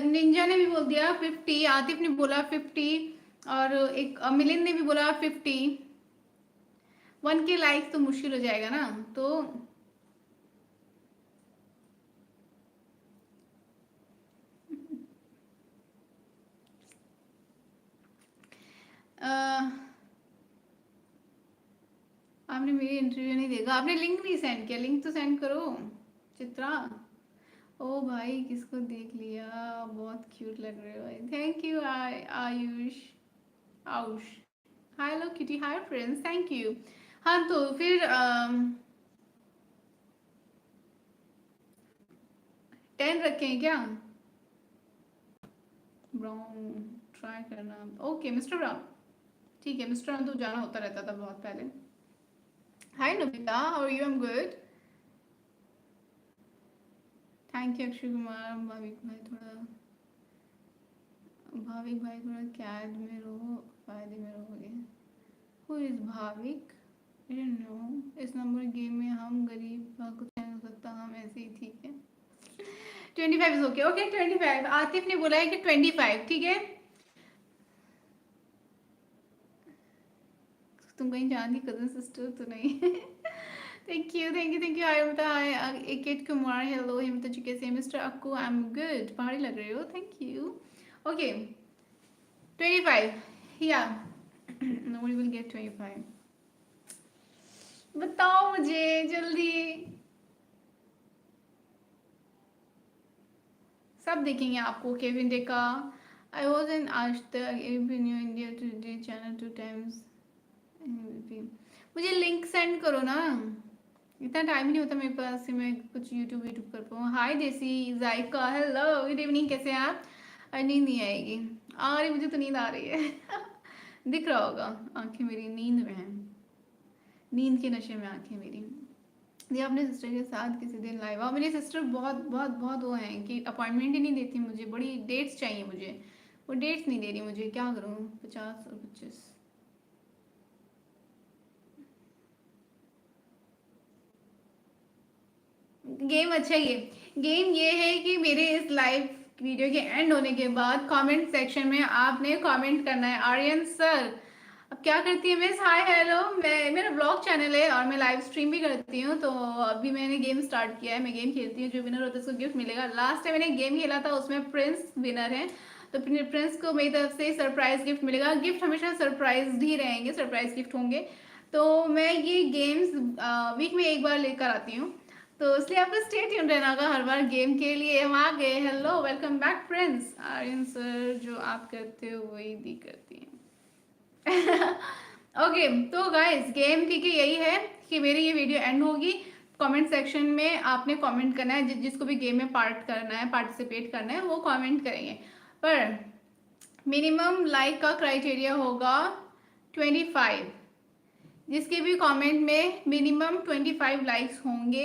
निंजा ने भी बोल दिया 50, आतिफ ने बोला 50, और एक मिलिंद ने भी बोला 50। 1 के लाइक तो मुश्किल हो जाएगा ना, तो आपने मेरी इंटरव्यू नहीं देखा, आपने लिंक नहीं सेंड किया, लिंक तो सेंड करो चित्रा। ओ भाई किसको देख लिया, बहुत क्यूट लग रहे हो भाई, thank you Ayush, Ayush, hi low kitty, hi friends, thank you. हाँ तो फिर 10 रखें क्या? ब्राउन ट्राई करना, ओके मिस्टर ब्राउन, ठीक है मिस्टर ब्राउन तो जाना होता रहता था बहुत पहले। Hi Nabita, how are you? I am good, thank you Akshay Kumar. Bhavik भाई थोड़ा कैद में रहो, फायदे में रहोगे। Who is Bhavik? I don't know, इस नंबर गेम में हम गरीब का कुछ नहीं हो सकता, हम ऐसे ही ठीक है। 25 इज ओके, ओके 25। आतिफ ने बोला है कि 25 ठीक है। तुम कहीं जान की कजन सिस्टर तो नहीं? थैंक यू आयुता, हाय एकेट कुमार, हेलो हिमता जी कैसे हैं? Mister Akku I am good, पहाड़ी लग रहे हो, थैंक यू। ओके 25, या nobody will get 25। बताओ मुझे जल्दी, सब देखेंगे आपको। Kevin Deka, I was in आज तक, ABP new India today channel 2 times. मुझे लिंक सेंड करो ना, इतना टाइम ही नहीं होता मेरे पास कि मैं कुछ यूट्यूब कर पाऊँ। हाय देसी जायका, हेलो गुड इवनिंग, कैसे हैं आप? नींद नहीं आएगी, आ रही मुझे तो, नींद आ रही है। दिख रहा होगा, आंखें मेरी नींद में हैं, नींद के नशे में आंखें मेरी। ये अपने सिस्टर के साथ किसी दिन लाइव आओ। मेरी सिस्टर बहुत बहुत बहुत वो हैं कि अपॉइंटमेंट ही नहीं देती मुझे, बड़ी डेट्स चाहिए मुझे, वो डेट्स नहीं दे रही मुझे, क्या करूँ? 50 और 25। गेम अच्छा ही है। गेम ये है कि मेरे इस लाइव वीडियो के एंड होने के बाद कमेंट सेक्शन में आपने कमेंट करना है, आर्यन सर अब क्या करती है मिस, हाय हेलो। मैं, मेरा ब्लॉग चैनल है और मैं लाइव स्ट्रीम भी करती हूँ, तो अभी मैंने गेम स्टार्ट किया है, मैं गेम खेलती हूँ, जो विनर होता है उसको गिफ्ट मिलेगा। लास्ट टाइम मैंने गेम खेला था उसमें प्रिंस विनर है, तो प्रिंस को मेरी तरफ से सरप्राइज गिफ्ट मिलेगा। गिफ्ट हमेशा सरप्राइज ही रहेंगे, सरप्राइज गिफ्ट होंगे। तो मैं ये गेम्स वीक में एक बार लेकर आती हूँ, तो इसलिए आपको स्टे ट्यून रहना होगा हर बार गेम के लिए। हम आ गए। Hello, welcome back friends. Aryan sir, जो आप करते हो वही दी करती हैं। ओके, तो गाइस गेम ठीक है, यही है कि मेरी ये वीडियो एंड होगी। कमेंट सेक्शन में आपने कमेंट करना है, जिसको भी गेम में पार्टिसिपेट करना है वो कमेंट करेंगे। पर मिनिमम लाइक का क्राइटेरिया होगा 25। जिसके भी कमेंट में मिनिमम 25 लाइक्स होंगे,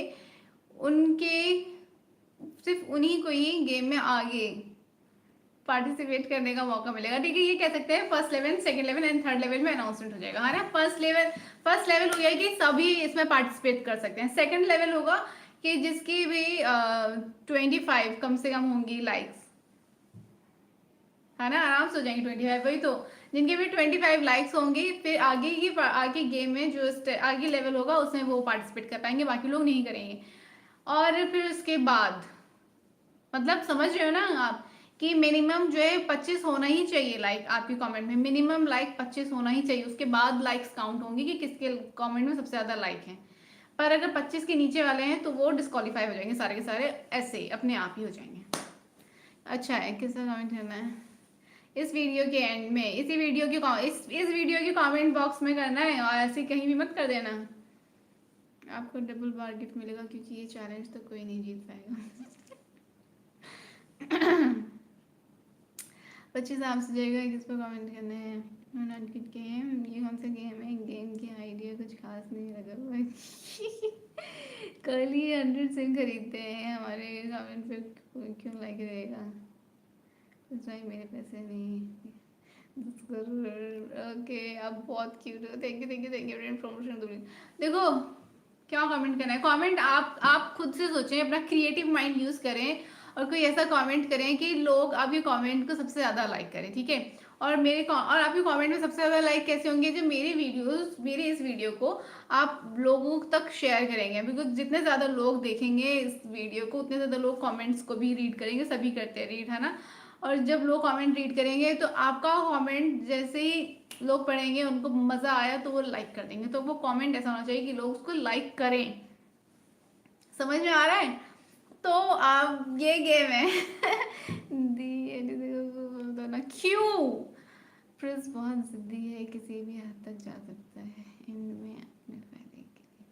उनके सिर्फ उन्हीं को ही गेम में आगे पार्टिसिपेट करने का मौका मिलेगा। ठीक है, ये कह सकते हैं first level, second level and third level में अनाउंसमेंट हो जाएगा, है ना। फर्स्ट लेवल हो गया कि सभी इसमें पार्टिसिपेट कर सकते हैं। सेकंड लेवल होगा कि जिसकी भी 25 कम से कम होंगी लाइक्स, है ना, आराम से हो जाएंगे 25। वही तो, जिनके भी 25 लाइक्स होंगे, फिर आगे गेम में जो आगे लेवल होगा उसमें वो पार्टिसिपेट कर पाएंगे, बाकी लोग नहीं करेंगे। और फिर उसके बाद मतलब समझ रहे हो ना आप कि मिनिमम जो है 25 होना ही चाहिए लाइक। आपके कमेंट में मिनिमम लाइक 25 होना ही चाहिए, उसके बाद लाइक्स काउंट होंगी कि किसके कमेंट में सबसे ज्यादा लाइक हैं। पर अगर 25 के नीचे वाले हैं तो वो डिस्क्वालीफाई हो जाएंगे सारे के सारे, ऐसे अपने आप ही हो जाएंगे। अच्छा है, किसका कमेंट करना है इस वीडियो के एंड में, इस वीडियो के कमेंट बॉक्स में करना है, और ऐसे कहीं भी मत कर देना। आपको डबल बार गिफ्ट मिलेगा क्योंकि ये चैलेंज तो कोई नहीं जीत पाएगा। 25 आपसे जाएगा, किस पर कमेंट करना है। नॉट गुड गेम, ये कौन सा गेम है? गेम की आइडिया कुछ खास नहीं लगा हुआ। कल ही 100 सिम खरीदते हैं, हमारे कमेंट पे क्यों लाइक रहेगा? कुछ नहीं, मेरे पैसे नहीं। ओके, आप बहुत क्यूट हो। Thank you thank you thank you, promotion दूंगी। देखो क्या कमेंट करना है, कमेंट आप खुद से सोचें, अपना क्रिएटिव माइंड यूज करें और कोई ऐसा कमेंट करें कि लोग आपके कमेंट को सबसे ज्यादा लाइक करें, ठीक है। और और आपके कमेंट में सबसे ज्यादा लाइक कैसे होंगे? जो मेरे इस वीडियो को आप लोगों तक शेयर करेंगे, बिकॉज जितने ज्यादा लोग देखेंगे इस वीडियो को उतने ज्यादा लोग कमेंट्स को भी रीड करेंगे, सभी करते हैं रीड, है ना। और जब लोग कमेंट रीड करेंगे तो आपका कमेंट जैसे ही लोग पढ़ेंगे, उनको मजा आया तो वो लाइक कर देंगे। तो वो कमेंट ऐसा होना चाहिए कि लोग उसको लाइक करें। समझ में आ रहा है? तो आप ये गेम है। दी क्यों? प्रिंस बहुत जिद्दी है, किसी भी हद तक जा सकता है इनमें अपने फायदे के लिए।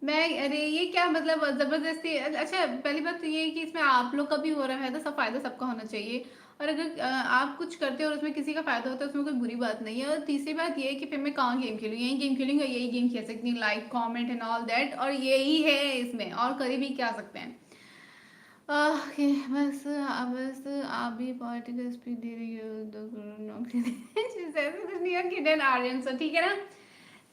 मैं, अरे ये क्या मतलब जबरदस्ती? अच्छा, पहली बात तो ये है कि इसमें आप लोग का भी हो रहा है तो सब फायदा सबका होना चाहिए। और अगर आप कुछ करते हो और उसमें किसी का फायदा होता है, उसमें कोई बुरी बात नहीं है। और तीसरी बात ये है कि फिर मैं कहाँ गेम खेलूँ? यही गेम खेलूंगा, यही गेम खेल सकती हूँ, like comment and all that, और यही है इसमें, और करी भी क्या सकते हैं। ओके, बस आप भी पॉलिटिकल स्पीच दे रही हो, 2 करोड़ नौकरी ऐसा कुछ नहीं है, किरण आर्यन सर, ठीक है ना।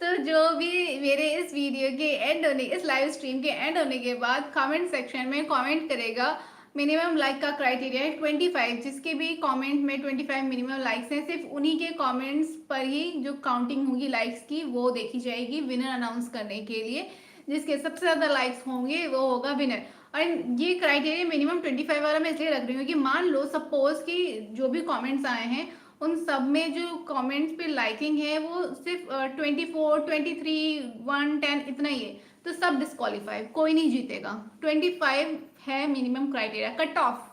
तो जो भी मेरे इस वीडियो के एंड होने, इस लाइव स्ट्रीम के एंड होने के बाद कमेंट सेक्शन में कमेंट करेगा, मिनिमम लाइक का क्राइटेरिया है 25। जिसके भी कमेंट में 25 मिनिमम लाइक्स हैं, सिर्फ उन्हीं के कमेंट्स पर ही जो काउंटिंग होगी लाइक्स की वो देखी जाएगी विनर अनाउंस करने के लिए। जिसके सबसे ज्यादा लाइक्स होंगे वो होगा विनर। और ये क्राइटेरिया मिनिमम 25 वाला मैं इसलिए रख रही हूँ कि मान लो सपोज कि जो भी कमेंट्स आए हैं उन सब में जो कमेंट्स पे लाइकिंग है वो सिर्फ 24, 23, 1, 10 इतना ही है, तो सब डिस्क्वालीफाई, कोई नहीं जीतेगा। 25 है मिनिमम क्राइटेरिया, कट ऑफ,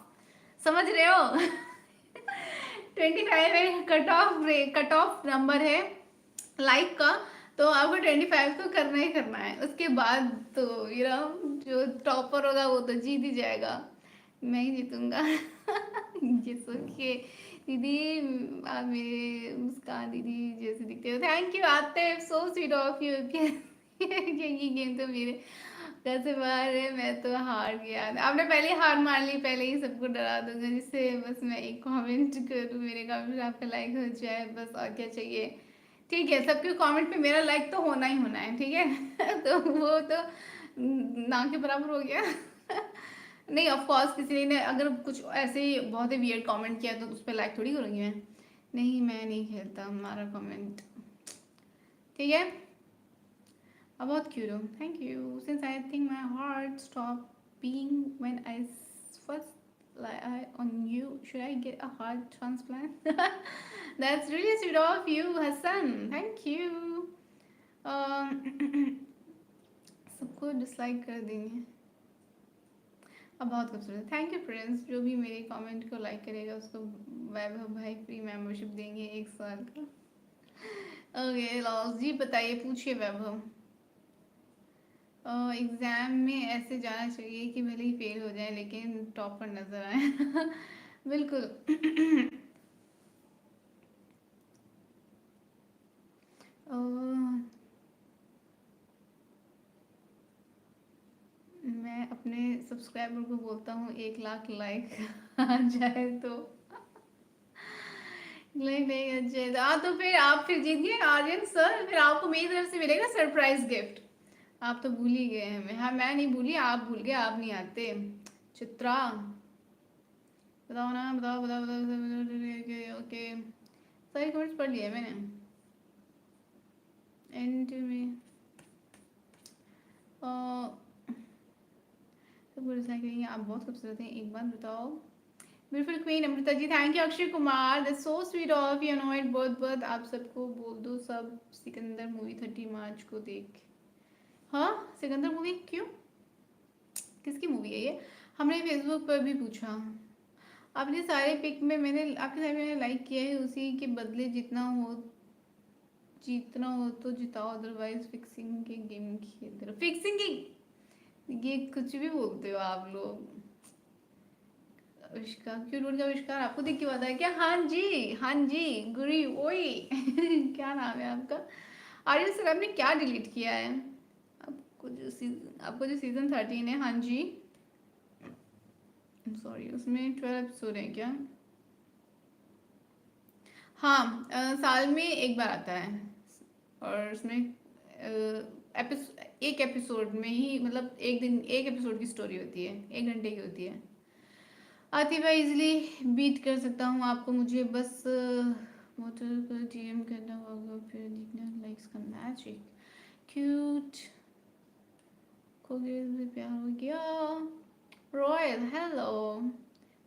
समझ रहे हो? 25 है कट ऑफ नंबर है लाइक का। तो आपको 25 तो करना ही करना है, उसके बाद तो जो टॉपर होगा वो तो जीत ही जाएगा, मैं ही जीतूंगा। ये सोच के दीदी, आप मेरे मुस्कान दीदी जैसे दिखते हो। Thank you Atif, so sweet of you. ये गेम तो मेरे घर से बाहर है, मैं तो हार गया। आपने पहले हार मान ली, पहले ही सबको डरा दूंगा, जिससे बस मैं एक कमेंट करूँ, मेरे कमेंट आपका लाइक हो जाए, बस और क्या चाहिए। ठीक है, सबके कमेंट पे मेरा लाइक तो होना ही होना है, ठीक है। तो वो तो ना के बराबर हो गया। नहीं, ऑफ कोर्स किसी ने अगर कुछ ऐसे ही बहुत ही वियर्ड कमेंट किया तो उस पर लाइक थोड़ी करूँगी मैं। नहीं, मैं नहीं खेलता, हमारा कमेंट ठीक है। बहुत क्यूट हो, thank you. Since I think my heart stop being when I first on you. Should I get a heart transplant? That's really sweet of you, Hassan. Thank you. सबको डिसलाइक कर देंगे। अब बहुत खूबसूरत, थैंक यू फ्रेंड्स। जो भी मेरे कमेंट को लाइक करेगा उसको वैभव भाई फ्री मेंबरशिप देंगे 1 साल का। ओके लॉस जी बताइए, पूछिए वैभव। एग्ज़ाम में ऐसे जाना चाहिए कि भले ही फेल हो जाए लेकिन टॉप पर नज़र आए। बिल्कुल। मैं अपने सब्सक्राइबर को बोलता हूँ 1 लाख लाइक आ जाए तो लाइक नहीं अच्छे तो फिर आप फिर जीत गए आर्यन सर। फिर आपको मेरी तरफ से मिलेगा सरप्राइज गिफ्ट। आप तो भूल ही गए हैं। हाँ मैं नहीं भूली, आप भूल गए, आप नहीं आते। चित्रा बताओ ना, बताओ बताओ बताओ, बताओ। ओके सारे कमेंट्स पढ़ लिए मैंने। एंड में सब डिसलाइक करेंगे। आप बहुत खूबसूरत हैं, एक बात बताओ। Beautiful queen Amrita ji thank you. Akshay Kumar that's so sweet of you. No it बहुत बहुत। आप सबको बोल दो सब सिकंदर मूवी 30 मार्च को देख। हाँ सिकंदर मूवी क्यों, किसकी मूवी है ये? हमने फेसबुक पर भी पूछा। आपने सारे पिक में मैंने आपके सारे मैंने लाइक किया है, उसी के बदले जीतना हो तो जिताओ, अदरवाइज फिक्सिंग के गेम खेलते रहो। फिक्सिंग की ये कुछ भी बोलते हो आप लोग। आविष्कार क्यों रूल का आविष्कार आपको देख के पता है क्या? हाँ जी हाँ जी गुरी ओई। क्या नाम है आपका? आर्यन सर आपने क्या डिलीट किया है? आपको जो सीजन 13 है, हाँ जी सॉरी उसमें 12 एपिसोड है क्या? हाँ साल में एक बार आता है और उसमें एक एपिसोड में ही मतलब एक दिन एक एपिसोड की स्टोरी होती है, 1 घंटे की होती है। आतिफा इजीली बीट कर सकता हूँ आपको, मुझे बस मोटर पर डीएम करना होगा फिर दिखना लाइक्स का मैजिक। क्यूट को प्यार हो गया। Royal hello.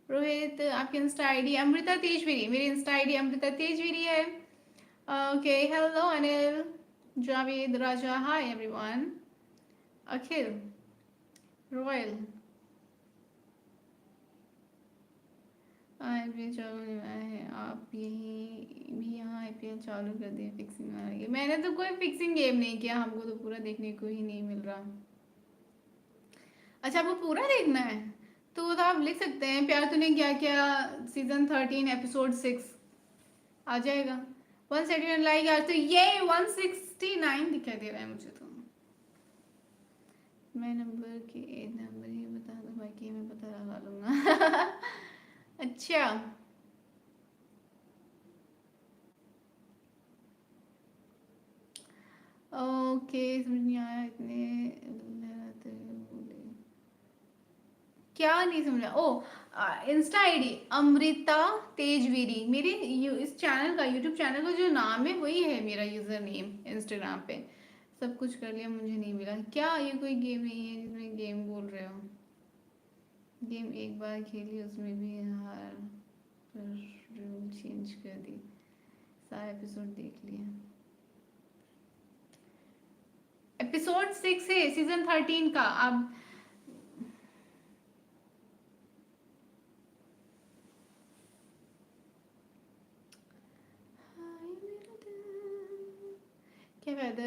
रोहित आपकी इंस्टा आईडी अमृता तेजवीरी, मेरी इंस्टा आईडी अमृता तेजवीरी है। ओके हेलो अनिल जावेद राजा हाय एवरीवन। अखिल रॉयल आईपीएल चालू नहीं हुआ है, आप यही भी यहाँ आईपीएल चालू कर दिए फिक्सिंग वाला गेम। मैंने तो कोई फिक्सिंग गेम नहीं किया, हमको तो पूरा देखने को ही नहीं मिल रहा। अच्छा आपको पूरा देखना है तो आप लिख सकते हैं प्यार तूने क्या क्या सीजन 13 एपिसोड 6 आ जाएगा। 179 लाइक आज तो ये 169 दिखाई दे रहा है मुझे तो। मैं नंबर ही बता दो बाकी मैं पता लगा लूँगा। अच्छा ओके समझ नहीं आया इतने लहराते बोले क्या नहीं समझा। ओ इंस्टा आईडी अमृता तेजवीरी मेरे इस चैनल का यूट्यूब चैनल का जो नाम है वही है मेरा यूज़र नेम इंस्टाग्राम पे। सब कुछ कर लिया मुझे नहीं मिला क्या? ये कोई गेम नहीं है जिसमें गेम बोल रहे हो। गेम एक बार खेली उसमें भी हार पर रूल चेंज कर दी, सारे एपिसोड देख लिए। एपिसोड 6 है सीजन 13 का। अब क्या फायदा?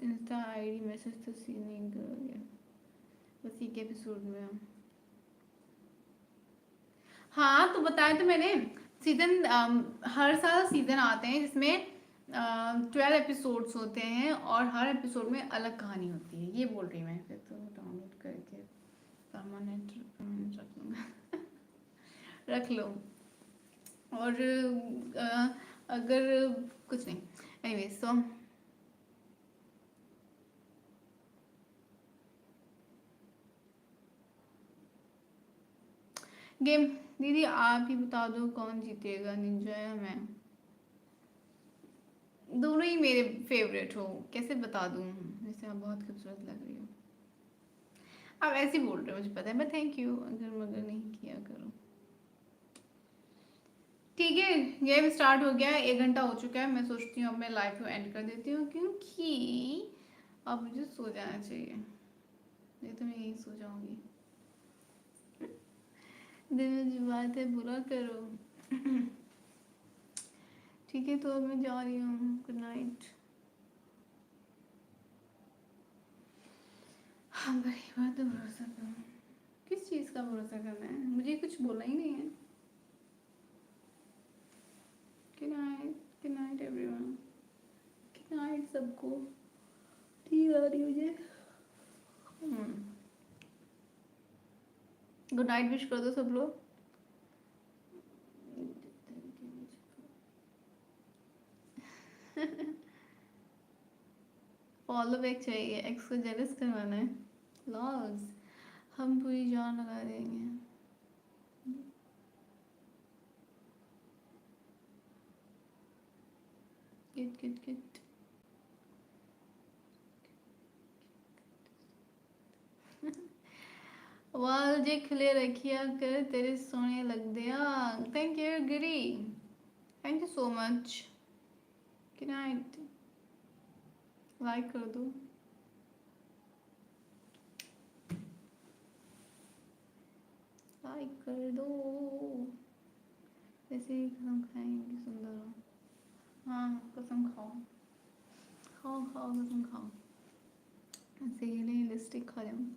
इंस्टा आईडी मैसेज तो सी नहीं कर गया, बस एक एपिसोड में। हाँ तो बताया तो मैंने सीजन हर साल सीजन आते हैं जिसमें 12 एपिसोड्स होते हैं और हर एपिसोड में अलग कहानी होती है, ये बोल रही मैं। फिर तो डाउनलोड करके परमानेंट रख लूँगा। रख लो। और अगर कुछ नहीं एनीवे सो गेम दीदी आप ही बता दो कौन जीतेगा, निंजा या मैं? दोनों दोनों ही मेरे फेवरेट हो, कैसे बता दूँ। जैसे आप बहुत खूबसूरत लग रही हो, आप ऐसे ही बोल रहे हो मुझे पता है, मैं थैंक यू अगर मगर नहीं किया करो। ठीक है, गेम स्टार्ट हो गया है, 1 घंटा हो चुका है। मैं सोचती हूँ अब मैं लाइव को एंड कर देती हूँ, क्योंकि अब मुझे सो जाना चाहिए, नहीं तो मैं यहीं सो जाऊंगी। दिन में जो बात है बुरा करो। ठीक है, तो अब मैं जा रही हूँ, गुड नाइट। हाँ भाई, बात तो भरोसा करो। किस चीज़ का भरोसा करना है, मुझे कुछ बोलना ही नहीं है। Good night everyone, good night सबको। ठीक आ रही मुझे। गुड नाइट विश कर दो सब लोग। फॉलो बैक चाहिए, एक्स को जेलस करवाना है। लॉस, हम पूरी जान लगा देंगे। Kit kit kit. वाल जे खुले रखिया कर, तेरे सोने लग दिया। Thank you Giri, thank you so much. Good night, like कर दो। लाइक कर दो। वैसे ही कसम खाएंगे सुंदर हो। हाँ कसम खाओ, खाओ खाओ कसम खाओ। ऐसे ही नहीं, लिपस्टिक खा जाऊँ।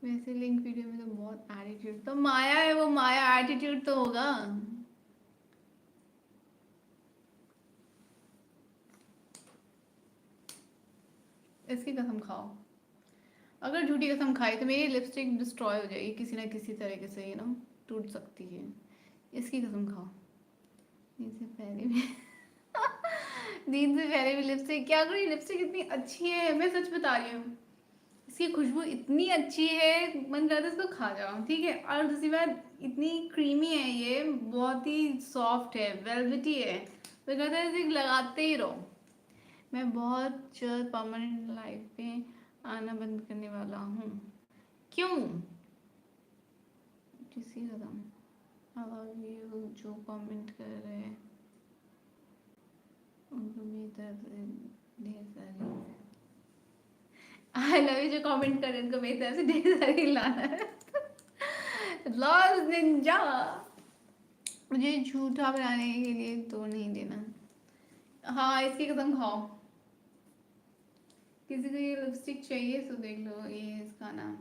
वैसे लिंक वीडियो में तो बहुत एटीट्यूड, तो माया है वो, माया एटीट्यूड तो होगा। इसकी कसम खाओ, अगर झूठी कसम खाई तो मेरी लिपस्टिक डिस्ट्रॉय हो जाएगी किसी ना किसी तरीके से, यू नो, टूट सकती है। इसकी कसम खाओ। नींद से पहले भी नींद से पहले भी लिपस्टिक, क्या करूँ, लिपस्टिक इतनी अच्छी है, मैं सच बता रही हूँ। इसकी खुशबू इतनी अच्छी है, मन करता है इसको खा जाओ। ठीक है, और दूसरी बात, इतनी क्रीमी है ये, बहुत ही सॉफ्ट है, वेलवेटी है, तो कहता है इसे लगाते ही रहो। मैं बहुत जल्द परमानेंट लाइफ पे आना बंद करने वाला हूँ। क्यों? किसी कदम लव यू जो कमेंट कर रहे हैं उनको मेरी तरफ से ढेर सारी, आई लव यू जो कमेंट कर रहे हैं उनको मेरी तरफ से ढेर सारी लाना है। लॉस निंजा, मुझे झूठा बनाने के लिए तो नहीं देना। हाँ इसकी कसम खाओ। किसी को ये लिपस्टिक चाहिए तो देख लो, ये इसका नाम।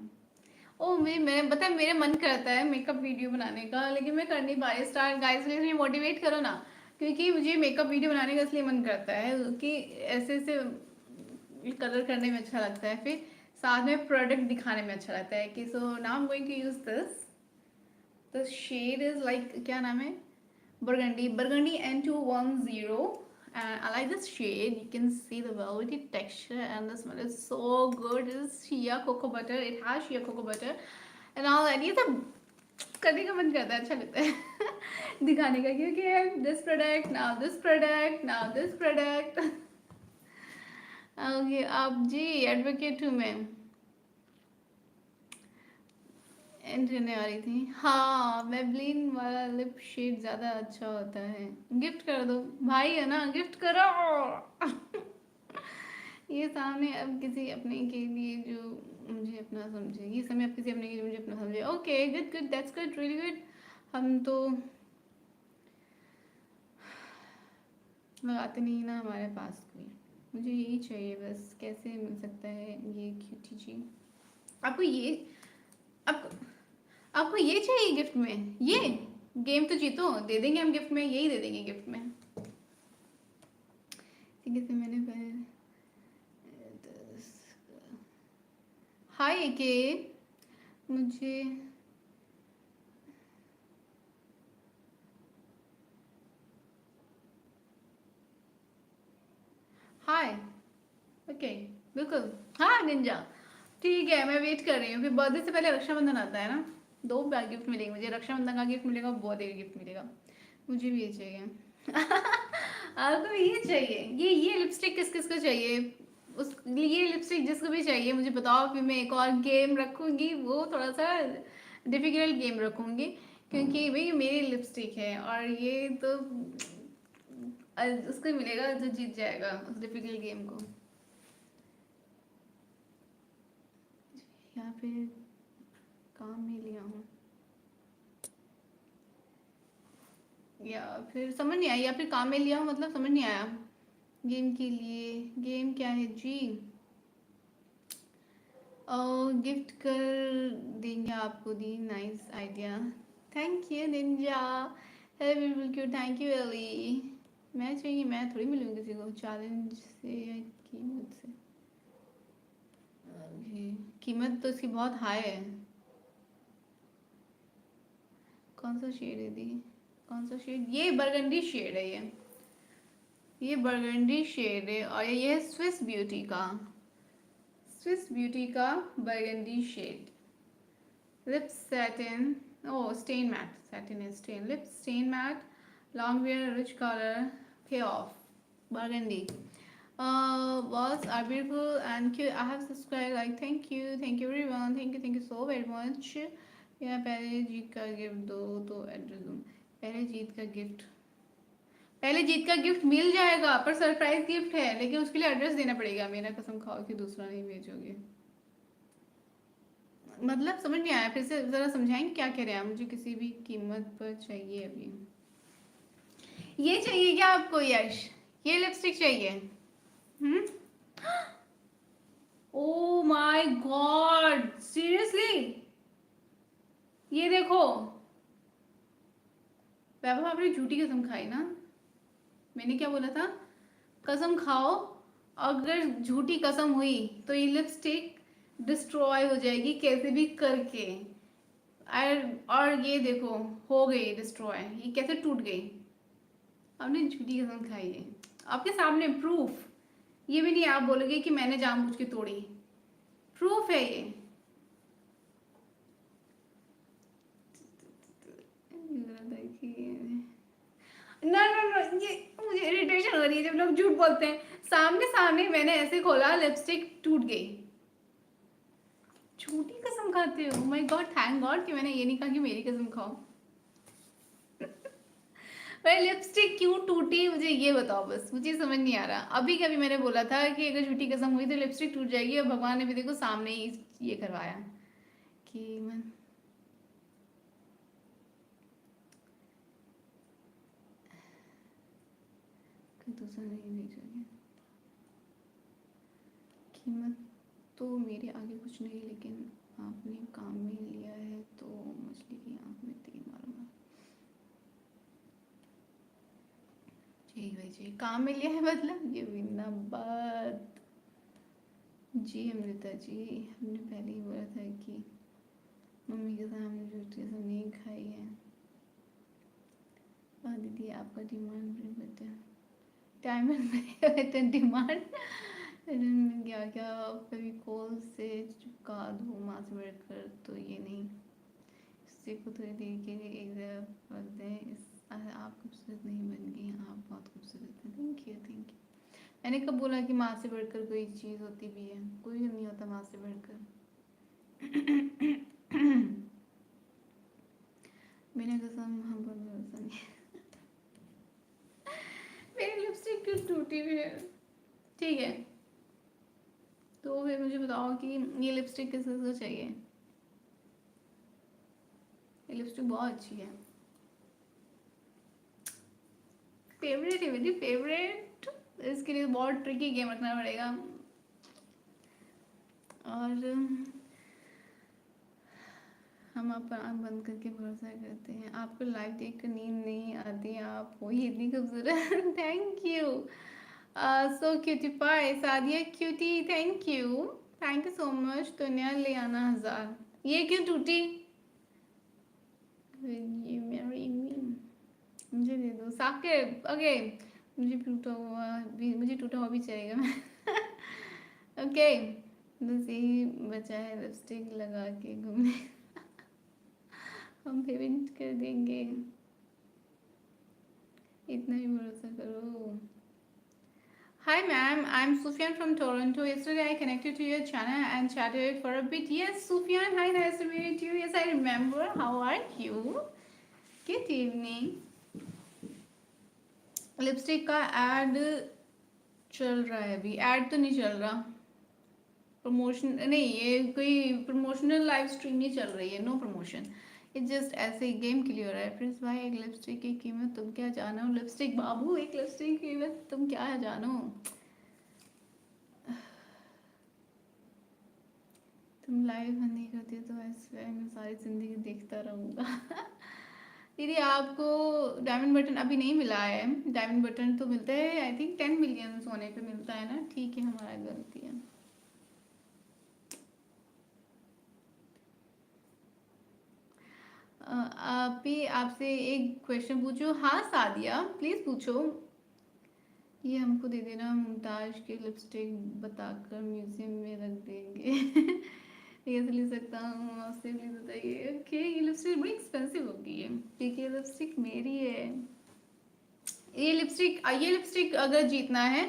ओ मेरे पता है, मेरे मन करता है मेकअप वीडियो बनाने का, लेकिन मैं कर नहीं पा रही स्टार्ट। गाइस प्लीज मुझे मोटिवेट करो ना, क्योंकि मुझे मेकअप वीडियो बनाने का इसलिए मन करता है कि ऐसे ऐसे कलर करने में अच्छा लगता है, फिर साथ में प्रोडक्ट दिखाने में अच्छा लगता है कि so now I am going to use this. The shade is like, क्या नाम है, burgundy N210, and I like this shade. You can see the velvety texture and the smell is so good. It is shea cocoa butter, it has shea cocoa butter and all that. ये सब करने का मन करता है, अच्छा लगता है दिखाने का, क्योंकि this product now, this product now, this product। Okay आप जी एडवोकेट हूँ मैं, एंड करने वाली थी। हाँ मेबलिन वाला लिप शेड ज़्यादा अच्छा होता है, गिफ्ट कर दो भाई, है ना, गिफ्ट करो। ये सामने अब किसी अपने के लिए जो मुझे अपना समझे, ये समय अब किसी अपने के लिए मुझे अपना समझे। Okay good good, that's good, really good. हम तो लगाते नहीं ना हमारे पास कोई, मुझे यही चाहिए बस, कैसे मिल सकता है ये क्यूटी जी। आपको ये, आपको आपको ये चाहिए गिफ्ट में, ये गेम तो जीतो, दे देंगे हम गिफ्ट में, यही दे देंगे गिफ्ट में। ठीक है, तो मैंने पहले हाय के मुझे हाय, ओके बिल्कुल, हाँ निंजा, ठीक है मैं वेट कर रही हूँ, फिर बर्थडे से पहले रक्षाबंधन आता है ना, 2 बार गिफ्ट मिलेंगे मुझे, रक्षाबंधन का गिफ्ट मिलेगा, बर्थडे का गिफ्ट मिलेगा। मुझे भी ये चाहिए। आपको ये चाहिए? ये लिपस्टिक किस किस को चाहिए? उस ये लिपस्टिक जिसको भी चाहिए मुझे बताओ, फिर मैं एक और गेम रखूंगी, वो थोड़ा सा डिफिकल्ट गेम रखूंगी, क्योंकि भाई मेरी लिपस्टिक है और ये तो उसको मिलेगा जो जीत जाएगा उस डिफिकल्ट गेम को। यहाँ पे काम में लिया हूँ, या फिर समझ नहीं आया, या फिर काम में लिया हूँ, मतलब समझ नहीं आया। गेम के लिए गेम क्या है जी? गिफ्ट कर देंगे आपको, दी nice idea, thank you ninja. है बिल्कुल क्यों, थैंक यू एली। मैं चाहिए, मैं थोड़ी मिलूंगी किसी को चैलेंज से या कीमत से। कीमत तो इसकी बहुत हाई है। कौन सा शेड है दी? कौन सा शेड? ये बरगंडी शेड है, ये बरगंडी शेड है, और ये है स्विस ब्यूटी का, स्विस ब्यूटी का burgundy shade. Lip satin, oh stain matte, satin is stain, lip stain matte, long wear, rich color, payoff, burgundy. Was are beautiful and cute. I have subscribed, like thank you everyone, thank you so very much. या पहले जीत का गिफ्ट दो तो एड्रेस दूँ? पहले जीत का गिफ्ट, पहले जीत का गिफ्ट मिल जाएगा, पर सरप्राइज गिफ्ट है, लेकिन उसके लिए एड्रेस देना पड़ेगा मेरा, कसम खाओ कि दूसरा नहीं भेजोगे। मतलब समझ नहीं आया, फिर से जरा समझाएंगे क्या कह रहे हैं आप? मुझे किसी भी कीमत पर चाहिए अभी। ये चाहिए क्या आपको यश? ये लिपस्टिक चाहिए? Hmm. Oh my god, seriously? ये देखो वैभव, आपने झूठी कसम खाई ना? मैंने क्या बोला था? कसम खाओ, अगर झूठी कसम हुई तो ये लिपस्टिक डिस्ट्रॉय हो जाएगी कैसे भी करके। और ये देखो हो गई डिस्ट्रॉय, ये कैसे टूट गई? आपने झूठी कसम खाई है, आपके सामने प्रूफ। ये भी नहीं आप बोलोगे कि मैंने जानबूझ के तोड़ी, प्रूफ है ये। ना ना ना, ये मुझे इरिटेशन हो रही है जब लोग झूठ बोलते हैं। सामने सामने मैंने ऐसे खोला, लिपस्टिक टूट गई। झूठी कसम खाते हो? माय गॉड, थैंक गॉड कि मैंने ये नहीं कहा कि मेरी कसम खाओ। भाई लिपस्टिक क्यों टूटी मुझे ये बताओ, बस मुझे समझ नहीं आ रहा। अभी कभी मैंने बोला था कि अगर झूठी कसम हुई तो लिपस्टिक टूट जाएगी, और भगवान ने भी देखो सामने ही ये करवाया कि मैं दूसरा नहीं भेजोगे। कीमत तो मेरे आगे कुछ नहीं, लेकिन आपने काम में लिया है तो मछली की आंख में तेल मारूंगा। जी भाई जी, काम में लिया है मतलब ये बिना बात। जी अमृता जी, हमने पहले ही बोला था कि मम्मी के सामने झूठी सब नहीं खाई है। और दीदी आपका डिमांड भी बता, डायमंड में डिमांड क्या क्या कभी कॉल से चुका दूँ माँ से बैठकर, तो ये नहीं, इससे को थोड़ी देर के लिए एक पद है इस, आप खूबसूरत नहीं बन गई, आप बहुत खूबसूरत हैं, थैंक यू थैंक यू। मैंने कब बोला कि माँ से बढ़कर कोई चीज़ होती भी है? कोई नहीं होता माँ से बढ़कर। बिना कसम हम पर भरोसा नहीं। मेरी लिपस्टिक क्यों टूटी हुई है? ठीक है, तो फिर मुझे बताओ कि ये लिपस्टिक किस किस को चाहिए? ये लिपस्टिक बहुत अच्छी है, फेवरेट है मेरी, फेवरेट। इसके लिए बहुत ट्रिकी गेम रखना पड़ेगा। और हम आप पर आँख बंद करके भरोसा करते हैं, आपको लाइव देख कर नींद नहीं आती, आप हो ही इतनी खूबसूरत। Thank you so cutie pie, Sadia cutie, thank you so much. तो नया ले आना 1000। ये क्यों टूटी? You marry me, मुझे दे दो साकिब। ओके, मुझे टूटा हुआ भी चलेगा। ओके, बस यही बचा है लिपस्टिक लगा के घूमने। हम पेमेंट कर देंगे, इतना ही भरोसा करो। Hi ma'am, I'm Sufyan from Toronto. Yesterday I connected to your channel and chatted for a bit. Yes, Sufyan, hi, nice to meet you. Yes, I remember. How are you? Good evening. Lipstick का एड चल रहा है अभी, एड तो नहीं चल रहा, प्रमोशन नहीं, ये कोई प्रमोशनल लाइव स्ट्रीम नहीं चल रही है, नो प्रमोशन, ये जस्ट ऐसे ही गेम के लिए हो रहा है। प्रिंस भाई एक लिपस्टिक की कीमत तुम क्या जानो, लिपस्टिक बाबू एक लिपस्टिक की कीमत तुम क्या जानो, तुम लाइव नहीं करती तो ऐसे मैं सारी जिंदगी देखता रहूँगा। दीदी आपको डायमंड बटन अभी नहीं मिला है, डायमंड बटन तो मिलता है आई थिंक 10 मिलियन होने पे मिलता है ना, ठीक है हमारा गलती है। आप ही आपसे एक क्वेश्चन पूछो। हाँ सादिया प्लीज पूछो। ये हमको दे देना, मुमताज की लिपस्टिक बताकर म्यूजियम में रख देंगे। ये तो ले सकता हूँ आपसे, प्लीज बताइए। ओके ये लिपस्टिक बड़ी एक्सपेंसिव होगी है, क्योंकि ये लिपस्टिक मेरी है। ये लिपस्टिक अगर जीतना है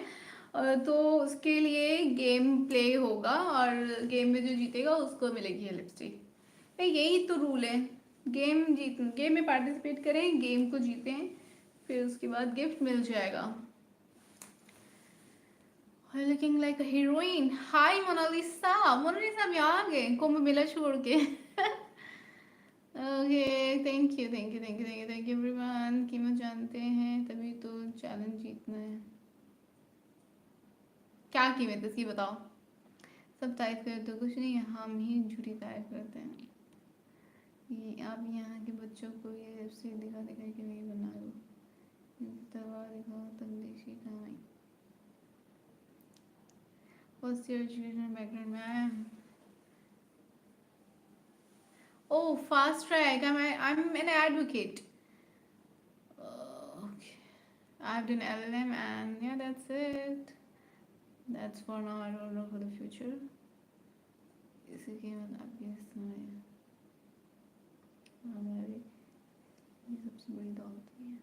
तो उसके लिए गेम प्ले होगा और गेम में जो जीतेगा उसको मिलेगी ये लिपस्टिक। भाई यही तो रूल है, गेम में पार्टिसिपेट करें, गेम को जीतें, फिर उसके बाद गिफ्ट मिल जाएगा। Looking like a heroine. Hi Monalisa, Monalisa भी आ गए कुंभ मेला छोड़ के। Okay thank you thank you thank you thank you thank you everyone. कीमत जानते हैं तभी तो चैलेंज जीतना है। क्या कीमत इसकी बताओ। सब तारीफ करते तो कुछ नहीं, हम ही झूठी तारीफ करते हैं। ये आप यहाँ के बच्चों को ये वेबसाइट दिखा दिखा के नहीं बना लो, दवा दिखाओ तब देशी कमाई। What's your education background, ma'am? Oh, fast track. I'm an advocate. Okay. I've done LLM and yeah, that's it. That's for now. I don't know for the future. इसी की आपकी समय हमारी ये सबसे बड़ी दौलत ही है।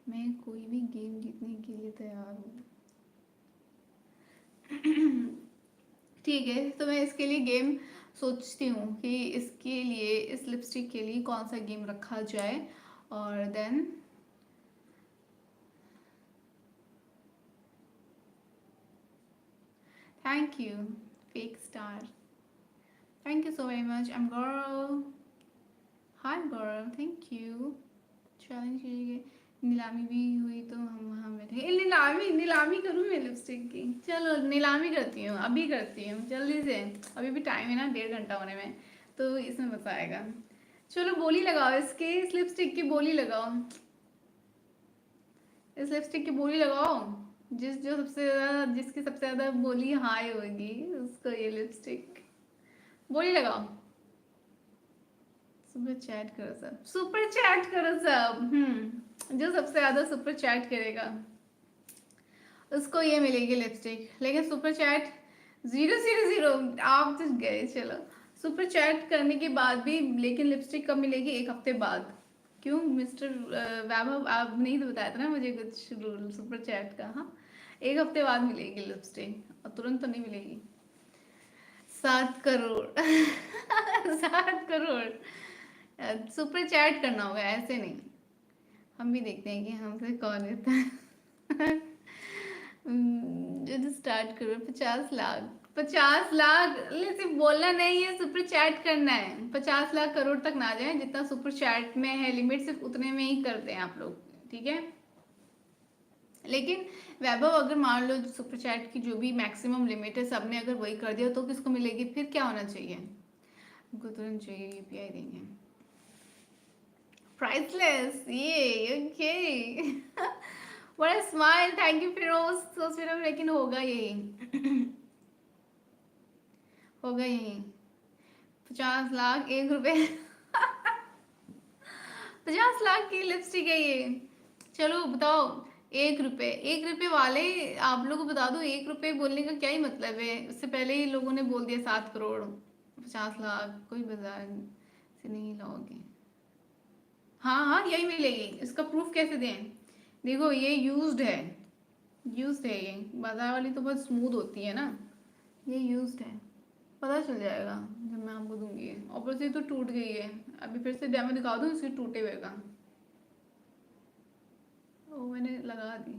मैं कोई भी गेम जीतने के लिए तैयार हूँ। ठीक है तो मैं इसके लिए गेम सोचती हूँ कि इसके लिए इस लिपस्टिक के लिए कौन सा गेम रखा जाए और then thank you fake star, thank you so very much. I am Gaurav, hi Gaurav, thank you. Challenge कीजिए, नीलामी भी हुई तो हम वहाँ बैठे। नीलामी करूँ मैं लिपस्टिक की, चलो नीलामी करती हूँ, अभी करती हूँ जल्दी से, अभी भी टाइम है ना 1.5 घंटा होने में, तो इसमें मजा आएगा। चलो बोली लगाओ, इसके इस लिपस्टिक की बोली लगाओ, इस लिपस्टिक की बोली लगाओ। जो सबसे ज़्यादा, जिसकी सबसे ज़्यादा बोली हाई होगी उसको ये लिपस्टिक, बोली लगाओ। सुपर चैट करो सब, सुपर चैट करो सब। जो सबसे ज़्यादा सुपर चैट करेगा उसको ये मिलेगी लिपस्टिक। लेकिन सुपर चैट 000 आप तो गए। चलो सुपर चैट करने के बाद भी लेकिन लिपस्टिक कब मिलेगी, 1 हफ्ते बाद। क्यों मिस्टर वैभव, आप नहीं तो बताया था ना मुझे कुछ रूल सुपर चैट का। हाँ 1 हफ्ते बाद मिलेगी लिपस्टिक, और तुरंत तो नहीं मिलेगी। 7 करोड़। 7 करोड़ सुपर चैट करना होगा, ऐसे नहीं। हम भी देखते हैं कि हमसे कौन रहता है। जो स्टार्ट करो 50 लाख, 50 लाख सिर्फ बोलना नहीं है, सुपर चैट करना है। 50 लाख करोड़ तक ना जाए, जितना सुपर चैट में है लिमिट सिर्फ उतने में ही करते हैं आप लोग, ठीक है। लेकिन वैभव अगर मान लो सुपर चैट की जो भी मैक्सिमम लिमिट है सबने अगर वही कर दिया तो किसको मिलेगी, फिर क्या होना चाहिए, उनको तुरंत चाहिए यूपीआई देंगे। प्राइसलेस ये ओके। बड़ा स्माइल, थैंक यू फिरोज, सोच फिर लेकिन होगा यही। होगा यही 50 लाख 1 रुपए। 50 लाख की लिपस्टिक है ये। चलो बताओ 1 रुपए, 1 रुपए वाले आप लोगों को बता दो, 1 रुपए बोलने का क्या ही मतलब है, उससे पहले ही लोगों ने बोल दिया 7 करोड़ 50 लाख, कोई बाजार नहीं। से नहीं लाओगे? हाँ हाँ यही मिलेगी। इसका प्रूफ कैसे दें? देखो ये यूज्ड है, यूज्ड है ये। बाजार वाली तो बहुत स्मूथ होती है ना, ये यूज्ड है। पता चल जाएगा जब मैं आपको दूंगी। ऊपर से तो टूट गई है। अभी फिर से डेमो दिखा दूँ इसके टूटे हुए का? वो मैंने लगा दी,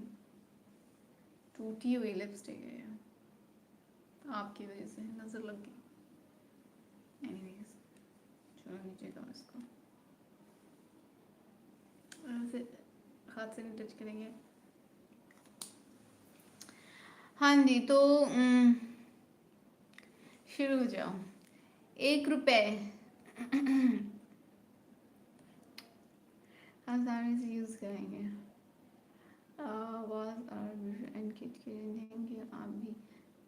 टूटी हुई लिपस्टिक है ये, आपकी वजह से नजर लग गई। एनीवेज चलो नीचे दो इसको, ऐसे हाथ से नहीं टच करेंगे। हाँ जी तो शुरू हो जाओ। 1 रुपए आसानी से यूज करेंगे। आवाज और एनकेट के लिए देंगे आप भी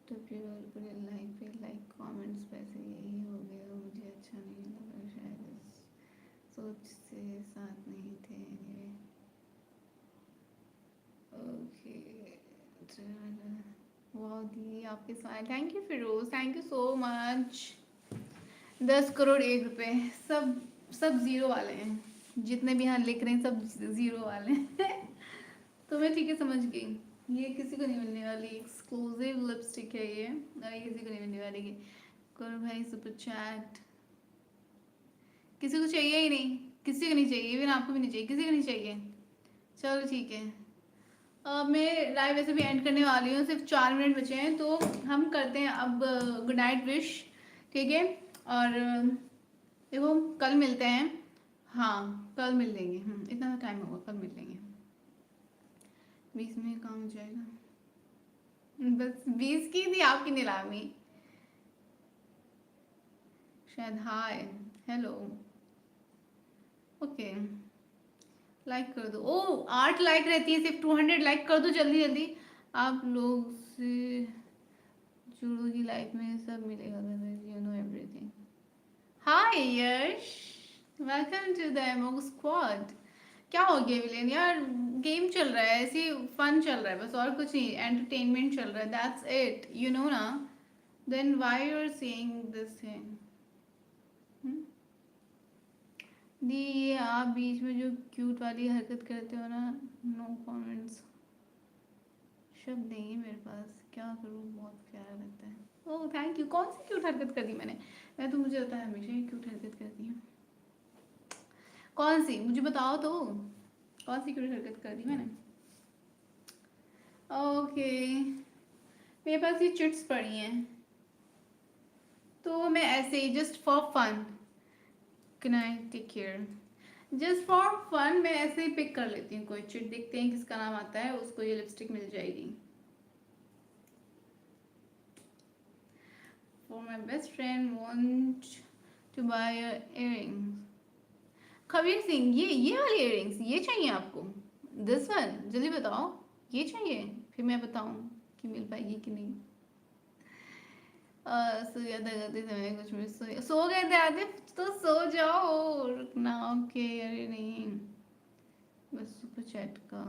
तो पूरे लाइक पे लाइक कमेंट्स वैसे यही हो गया। मुझे अच्छा नहीं लगा, शायद इस सोच से साथ नहीं थे। एनीवे ओके वाह दी आपके smile, thank you Firoz, thank you so much. 10 crore 1 रुपए, सब सब जीरो वाले हैं। जितने भी यहाँ लिख रहे हैं सब जीरो वाले हैं। तो मैं ठीक है समझ गई। ये किसी को नहीं मिलने वाली, एक्सक्लूसिव लिपस्टिक है ये, और ये किसी को नहीं मिलने वाली। करो भाई सुपर चैट, किसी को चाहिए ही नहीं, किसी को नहीं चाहिए, इवन आपको भी नहीं चाहिए, किसी को नहीं चाहिए। चलो ठीक है, मैं लाइव वैसे भी एंड करने वाली हूँ, सिर्फ 4 मिनट बचे हैं तो हम करते हैं अब गुड नाइट विश, ठीक है। और देखो कल मिलते हैं, हाँ कल मिल लेंगे, इतना टाइम होगा, कल मिल लेंगे। 20 में काम हो जाएगा, बस 20 की थी आपकी नीलामी शायद। हाय हेलो ओके, लाइक कर दो। ओ 8 लाइक रहती है सिर्फ, 200 लाइक कर दो जल्दी जल्दी। आप लोग से जुड़ोगी लाइफ में सब मिलेगा, you know everything. Hi Yash, welcome to the emo squad. क्या हो गया विलेन यार, गेम चल रहा है, ऐसी फन चल रहा है बस, और कुछ नहीं, एंटरटेनमेंट चल रहा है, दैट्स इट, यू नो ना। Then why you are saying this thing? दी ये आप बीच में जो क्यूट वाली हरकत करते हो ना, नो कमेंट्स, शब्द नहीं है मेरे पास, क्या करूँ, बहुत प्यारा लगता है। ओह थैंक यू। कौन सी क्यूट हरकत कर दी मैंने? मैं तो, मुझे होता है हमेशा ही क्यूट हरकत करती हूँ। कौन सी मुझे बताओ तो, कौन सी क्यूट हरकत कर दी मैंने? ओके मेरे पास ये चिट्स पड़ी हैं तो मैं ऐसे ही just for fun, can I take care, just for fun मैं ऐसे ही पिक कर लेती हूँ कोई चिट, देखते हैं किसका नाम आता है, उसको ये लिपस्टिक मिल जाएगी। For my best friend want to buy earrings. Kabir Singh ये वाली इयररिंग्स ये चाहिए आपको? दिस वन, जल्दी बताओ ये चाहिए, फिर मैं बताऊँ कि मिल पाएगी कि नहीं। सोया था करते समय कुछ भी सो गए थे आतिफ, तो सो जाओ, रुकना। ओके अरे नहीं, बस सुपर चैट का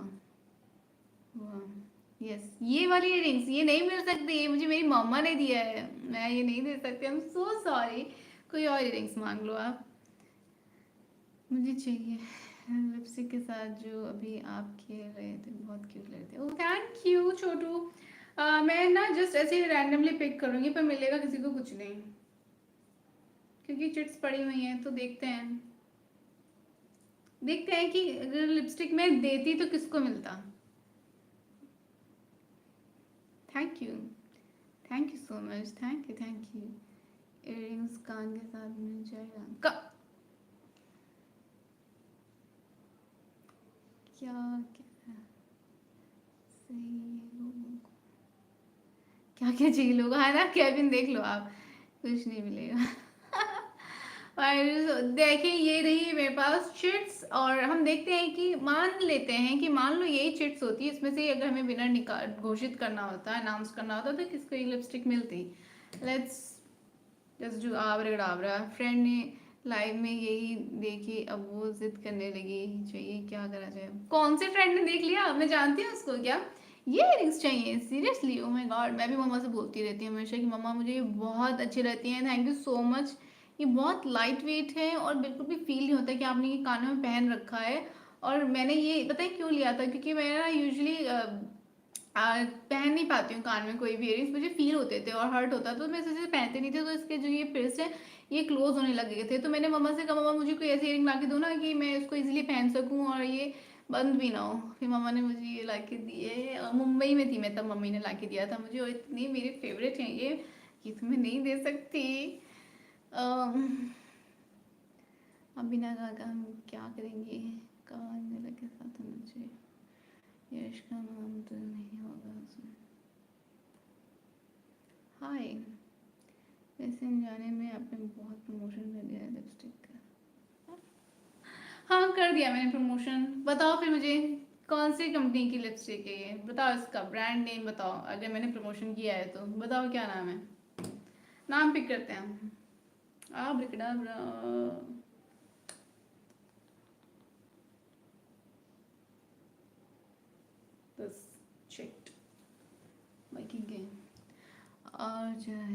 वाह यस, ये वाली इयररिंग्स ये नहीं मिल सकती, ये मुझे मेरी मम्मा ने दिया है, मैं ये नहीं दे सकती, आई एम सो सॉरी। कोई और इयररिंग्स मांग लो आप, मुझे चाहिए लिपस्टिक के साथ जो अभी आप खेल रहे थे, बहुत क्यूट लग रहे थे। ओह थैंक यू छोटू। मैं ना जस्ट ऐसे ही रैंडमली पिक करूँगी, पर मिलेगा किसी को कुछ नहीं, क्योंकि चिट्स पड़ी हुई हैं, तो देखते हैं कि अगर लिपस्टिक में देती तो किसको मिलता। Thank you so much, thank you. Earrings कान के साथ मिल जाएगा क्या क्या सही है लोगों को, क्या चाहिए लोगों, है ना केविन, देख लो आप, कुछ नहीं मिलेगा। और देखें ये रही मेरे पास चिट्स, और हम देखते हैं कि मान लेते हैं कि मान लो यही चिट्स होती है, इसमें से अगर हमें विनर निकाल घोषित करना होता, अनाउंस करना होता तो किसको ये लिपस्टिक मिलती। Let's just do abra. Friend ने लाइव में यही देखी, अब वो जिद करने लगी, चाहिए क्या करा जाए। कौन से फ्रेंड ने देख लिया, मैं जानती हूँ उसको क्या, ये इयरिंग्स चाहिए सीरियसली? ओ माय गॉड, मैं भी मम्मा से बोलती रहती हूँ हमेशा कि मम्मा मुझे ये बहुत अच्छी रहती हैं, थैंक यू सो मच, ये बहुत लाइट वेट है और बिल्कुल भी फील नहीं होता कि आपने ये कानों में पहन रखा है। और मैंने ये पता है क्यों लिया था, क्योंकि मैं ना यूजुअली पहन नहीं पाती हूँ कान में कोई भी इयरिंग्स, मुझे फील होते थे और हर्ट होता, तो मैं इसे पहनते नहीं थे। तो इसके जो ये पिर्स है ये क्लोज होने लगे थे, तो मैंने मम्मा से कहा मम्मा मुझे कोई ऐसी इयरिंग ला के दो ना कि मैं इसको इजीली पहन सकूँ और ये बंद भी ना हो। फिर मम्मा ने मुझे ये ला के दिए, और मुंबई में थी मैं तब, मम्मी ने ला के दिया था मुझे, और इतनी मेरे फेवरेट हैं ये कि तुम्हें नहीं दे सकती। अम, अब बिना गा का हम क्या करेंगे, कान के साथ मुझे यश का नाम तो नहीं होगा उसमें। हाय, वैसे जाने में आपने बहुत प्रमोशन कर दिया लिपस्टिक का। हाँ कर दिया मैंने प्रमोशन। बताओ फिर मुझे कौन सी कंपनी की लिपस्टिक है ये, बताओ इसका ब्रांड नेम बताओ, अगर मैंने प्रमोशन किया है तो बताओ क्या नाम है। नाम पिक करते हैं। Abracadabra. This checked. Making game. और जो है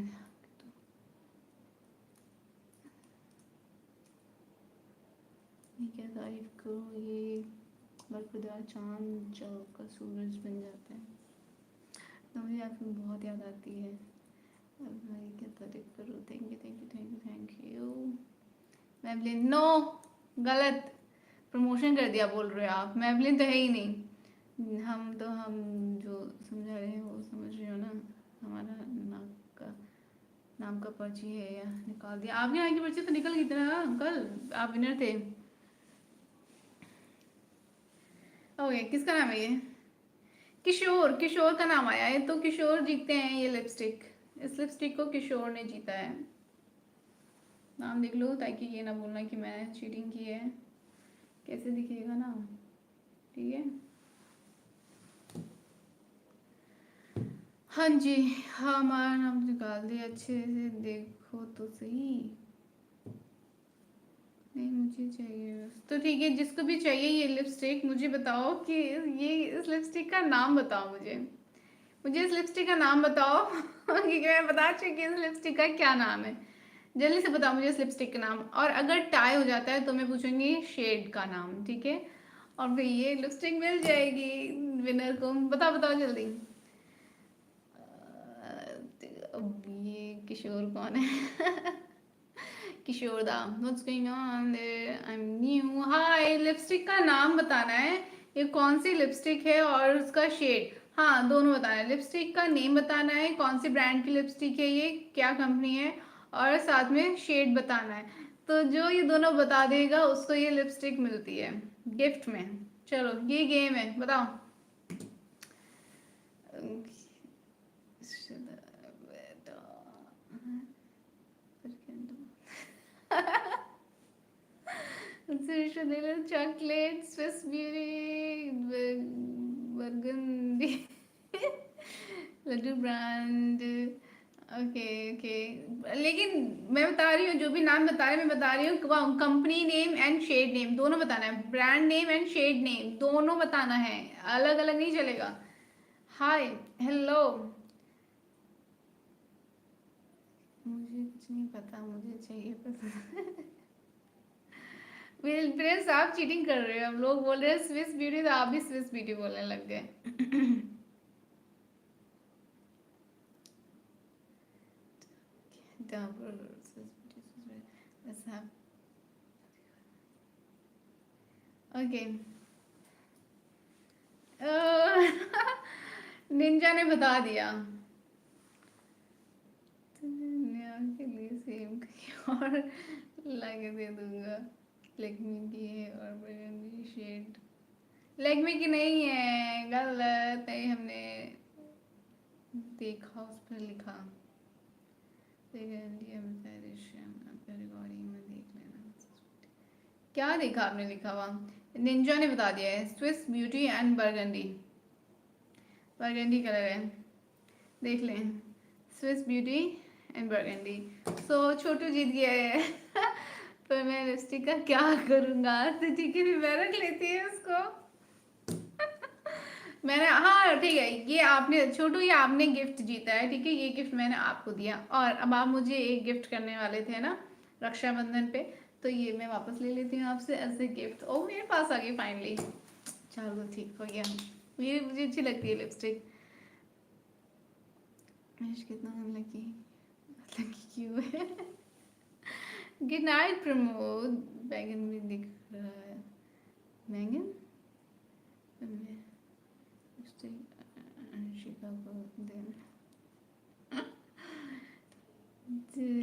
ये क्या तारीफ करो, ये बरखुदा चांद चौका सूरज बन जाता है, तो मुझे आपकी बहुत याद आती है। अब मैं क्या तारीफ करूँ, thank you thank you thank you thank you. Maybelline no, गलत प्रमोशन कर दिया बोल रहे हो आप, मैबलिन तो है ही नहीं। हम जो समझा रहे हैं वो समझ रहे हो ना, हमारा नाम का पर्ची है या निकाल दिया आपके यहाँ की पर्ची तो निकल गई थी ना अंकल, आप विनर थे। ओके किसका नाम है ये, किशोर, किशोर का नाम आया है, तो किशोर जीतते हैं ये लिपस्टिक, इस लिपस्टिक को किशोर ने जीता है। नाम लिख लो ताकि ये ना बोलना कि मैंने चीटिंग की है, कैसे दिखेगा ना, ठीक है। हाँ जी, हाँ हमारा नाम निकाल दिया, अच्छे से देखो तो सही। नहीं मुझे चाहिए बस, तो ठीक है जिसको भी चाहिए ये लिपस्टिक मुझे बताओ कि ये इस लिपस्टिक का नाम बताओ मुझे, मुझे इस लिपस्टिक का नाम बताओ क्योंकि मैं बता चुकी हूँ इस लिपस्टिक का क्या नाम है। जल्दी से बताओ मुझे इस लिपस्टिक का नाम, और अगर टाई हो जाता है तो मैं पूछूंगी शेड का नाम, ठीक है। और फिर ये लिपस्टिक मिल जाएगी विनर को, बताओ बताओ जल्दी। अब ये किशोर कौन है किशोर दा, what's going on their, I am new. Hi, lipstick का नाम बताना है, ये कौन सी लिपस्टिक है और उसका शेड, हाँ दोनों बताना है। लिपस्टिक का नेम बताना है, कौन सी ब्रांड की लिपस्टिक है ये, क्या कंपनी है, और साथ में शेड बताना है। तो जो ये दोनों बता देगा उसको ये लिपस्टिक मिलती है गिफ्ट में। चलो ये गेम है, बताओ। Chocolate, Swiss beauty, burgundy laddu brand. Okay okay, लेकिन मैं बता रही हूँ जो भी नाम बता रहे हैं मैं बता रही हूँ, company name and shade name दोनों बताना है, brand name and shade name दोनों बताना है, अलग अलग नहीं चलेगा। हाय, हेलो, मुझे कुछ नहीं पता, मुझे चाहिए पता प्रिंस आप चीटिंग कर रहे हो, हम लोग बोल रहे हैं स्विस ब्यूटी तो आप भी स्विस ब्यूटी बोलने लग गए ओके निंजा ने बता दिया के लिए सेम और लाके दे दूंगा। लेकमी की है और बर्गंडी शेड, लेकमी की नहीं है, गलत है, हमने देखा उस पर लिखा रिकॉर्डिंग में देख लेना, क्या देखा आपने लिखा हुआ। निंजा ने बता दिया है Swiss beauty and burgundy, burgundy colour है, देख लें, स्विस ब्यूटी एंड बर्गंडी। सो छोटू जीत गया है पर मैं लिपस्टिक का क्या करूँगा, तो ठीक है मैं रख लेती है उसको मैंने, हाँ ठीक है, ये आपने छोटू ये आपने गिफ्ट जीता है, ठीक है, ये गिफ्ट मैंने आपको दिया, और अब आप मुझे एक गिफ्ट करने वाले थे ना, रक्षाबंधन पे, तो ये मैं वापस ले लेती हूँ आपसे एज ए गिफ्ट। ओ मेरे पास आ गई फाइनली, चलो ठीक हो गया। ये मुझे अच्छी लगती है लिपस्टिक। कितना लकी, लकी क्यों है? Good night Pramod. बैगन भी दिख रहा है, बैगन शिका को देना।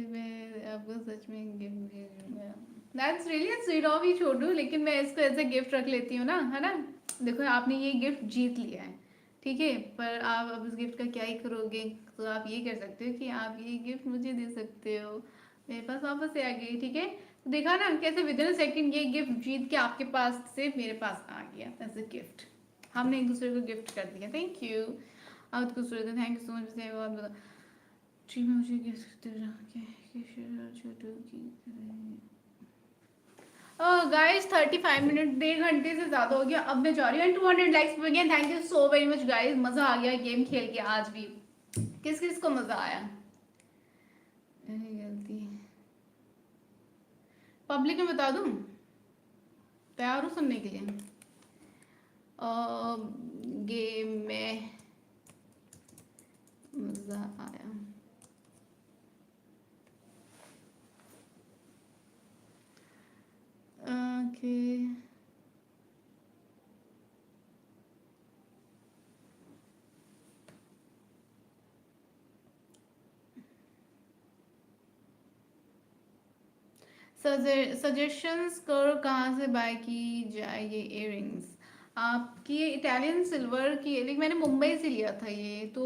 मैं आपको सच में गिफ्ट दे दूंगा। That's really sweet of you Chhotu, लेकिन मैं इसको ऐसे गिफ्ट रख लेती हूँ ना, है ना। देखो आपने ये गिफ्ट जीत लिया है, ठीक है, पर आप अब इस गिफ्ट का क्या ही करोगे। तो आप ये कर सकते हो कि आप ये गिफ्ट मुझे दे सकते हो, मेरे पास वापस से आ गई, ठीक है। तो देखा ना कैसे विद इन सेकंड ये गिफ्ट जीत के आपके पास से मेरे पास आ गया एज अ गिफ्ट। हमने एक दूसरे को गिफ्ट कर दिया। Thank you. बहुत खूबसूरत है, थैंक यू सो मच। बहुत जी मैं मुझे कह सकते हो छोटू की। गाइस 35 मिनट, 1.5 घंटे से ज़्यादा हो गया, अब मैं जा रही हूँ। 200 लाइक्स पे गए, thank you so very much guys, मज़ा आ गया गेम खेल के आज भी। किस किस को मज़ा आया? गलती पब्लिक में बता दूँ, तैयार हो सुनने के लिए? गेम में मज़ा आया। ओके सजेशंस करो कहाँ से बाय की जाए ये इयररिंग्स। आपकी इटालियन सिल्वर की, लेकिन मैंने मुंबई से लिया था ये, तो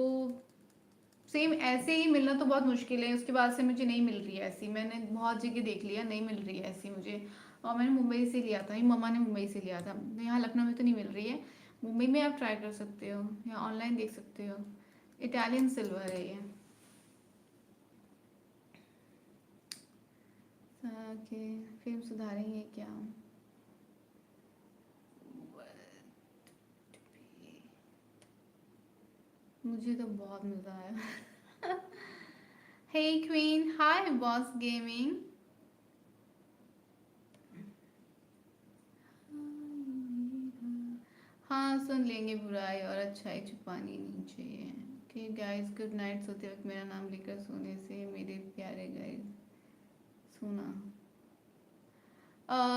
सेम ऐसे ही मिलना तो बहुत मुश्किल है। उसके बाद से मुझे नहीं मिल रही है ऐसी, मैंने बहुत जगह देख लिया, नहीं मिल रही है ऐसी मुझे। और मैंने मुंबई से लिया था, ये मम्मा ने मुंबई से लिया था, यहाँ लखनऊ में तो नहीं मिल रही है। मुंबई में आप ट्राई कर सकते हो या ऑनलाइन देख सकते हो। इटालियन सिल्वर है ये। ओके फिर सुधारेंगे क्या? मुझे तो बहुत मज़ा आया। हे क्वीन, हाय बॉस गेमिंग। हाँ सुन लेंगे, बुराई और अच्छाई छुपानी नहीं चाहिए। Okay guys, good night. सोते वक्त मेरा नाम लेकर सोने से मेरे प्यारे गाइस। सोना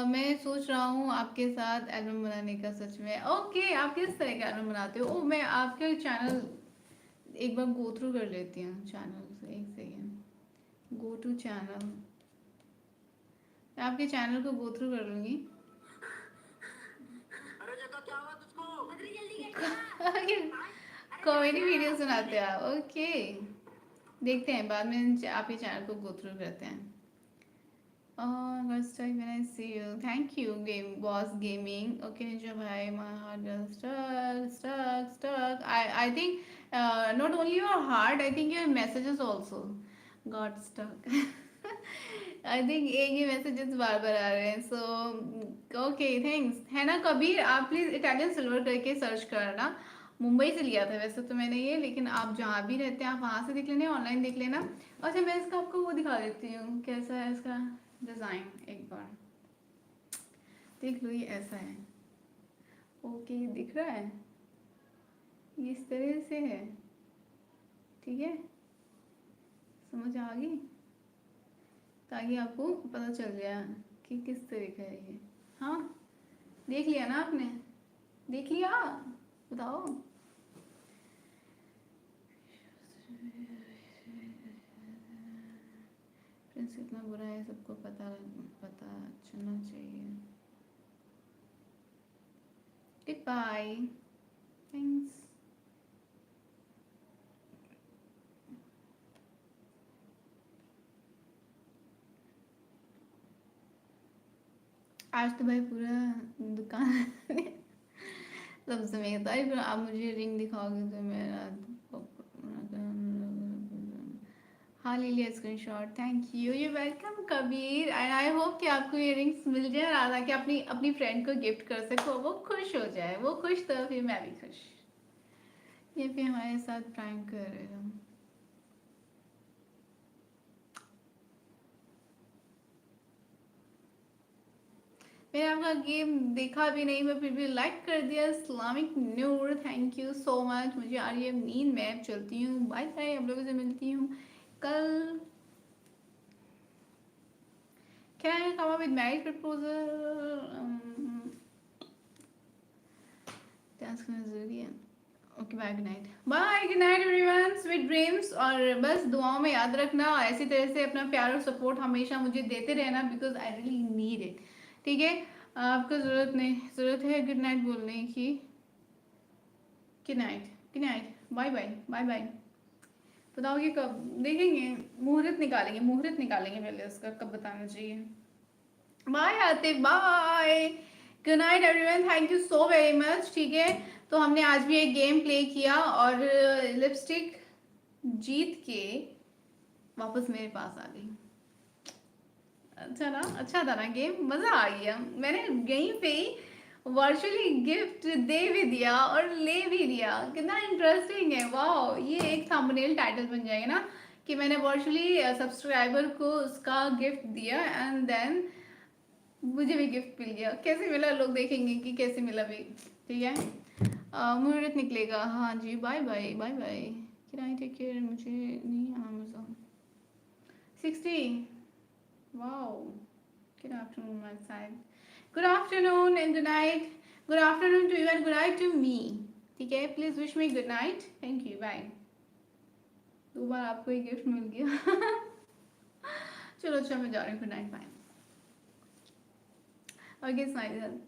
मैं सोच रहा हूँ आपके साथ एल्बम बनाने का। सच में? ओके आप किस तरह का एल्बम बनाते हो? ओ मैं आपके चैनल एक बार गो थ्रू कर लेती हूँ चैनल से, एक सेकेंड। गो टू चैनल, मैं आपके चैनल को गो थ्रू कर लूँगी। कॉमेडी वीडियो सुनाते हैं आप? ओके देखते हैं बाद में, आपके चैनल को गो थ्रू करते हैं। First time when I see you. Thank you, Game Boss Gaming. Okay, Ninja bhai, my heart got stuck. I think not only your heart, I think your messages also got stuck. I think एक ही messages बार बार आ रहे हैं। So okay, thanks. है ना कबीर, आप प्लीज इटालियन सिल्वर करके सर्च करना। मुंबई से लिया था वैसे तो मैंने ये, लेकिन आप जहाँ भी रहते हैं आप वहाँ से देख लेना, ऑनलाइन देख लेना। अच्छा मैं इसका आपको वो दिखा देती हूँ कैसा है इसका डिज़ाइन, एक बार देख लो। ये ऐसा है, ओके दिख रहा है, ये इस तरह से है, ठीक है, समझ आ गई? ताकि आपको पता चल जाए कि किस तरह का है ये। हाँ देख लिया ना आपने? देख लिया, बताओ। प्रिंस कितना बुरा है सबको पता पता चलना चाहिए। Goodbye. Thanks. आज तो भाई पूरा दुकान सब समेत आई, फिर आप मुझे रिंग दिखाओगे तो मेरा हाँ ले लिया screenshot. Thank you, you welcome Kabir. And I hope कि आपको ये रिंग्स मिल जाए और ताकि अपनी अपनी फ्रेंड को गिफ्ट कर सको, वो खुश हो जाए। वो खुश तो फिर मैं भी खुश। ये भी हमारे साथ प्रैंक कर रहे हो। मैंने आपका गेम देखा भी नहीं, मैं फिर भी लाइक कर दिया। Islamic Noor, thank you so much. मुझे आ रही है नींद, मैं अब चलती हूँ, बाय बाय। आप लोगों से मिलती हूँ कल। क्या है come with marriage proposal, dance करना जरूरी है। Okay bye, good night, bye, good night everyone, sweet dreams. और बस दुआओं में याद रखना, ऐसी तरह से अपना प्यार और सपोर्ट हमेशा मुझे देते रहना, because I really need it. ठीक है, आपको ज़रूरत है गुड नाइट बोलने की। Good night, good night, bye bye, bye bye. बताओगे कब देखेंगे, मुहूर्त निकालेंगे, मुहूर्त निकालेंगे पहले उसका, कब बताना चाहिए। Bye Atif, bye, good night everyone, thank you so very much. ठीक है, तो हमने आज भी एक गेम प्ले किया और लिपस्टिक जीत के वापस मेरे पास आ गई। अच्छा ना, अच्छा था ना गेम, मजा आ गया। मैंने यहीं पे वर्चुअली गिफ्ट दे भी दिया और ले भी लिया, कितना इंटरेस्टिंग है। वाह, ये एक थंबनेल टाइटल बन जाएगा ना, कि मैंने वर्चुअली सब्सक्राइबर को उसका गिफ्ट दिया एंड देन मुझे भी गिफ्ट मिल गया। कैसे मिला लोग देखेंगे कि कैसे मिला भी। ठीक है, मुहूर्त निकलेगा। हाँ जी, बाय बाय, बाय बाय, किराए टेक केयर। मुझे नहीं Amazon 60। Wow, good afternoon my side, good afternoon and good night, good afternoon to you and good night to me। ठीक है, please wish me good night, thank you, bye. दो बार आपको एक गिफ्ट मिल गया। चलो अच्छा, मैं जा रही हूँ, good night, bye. Okay smile.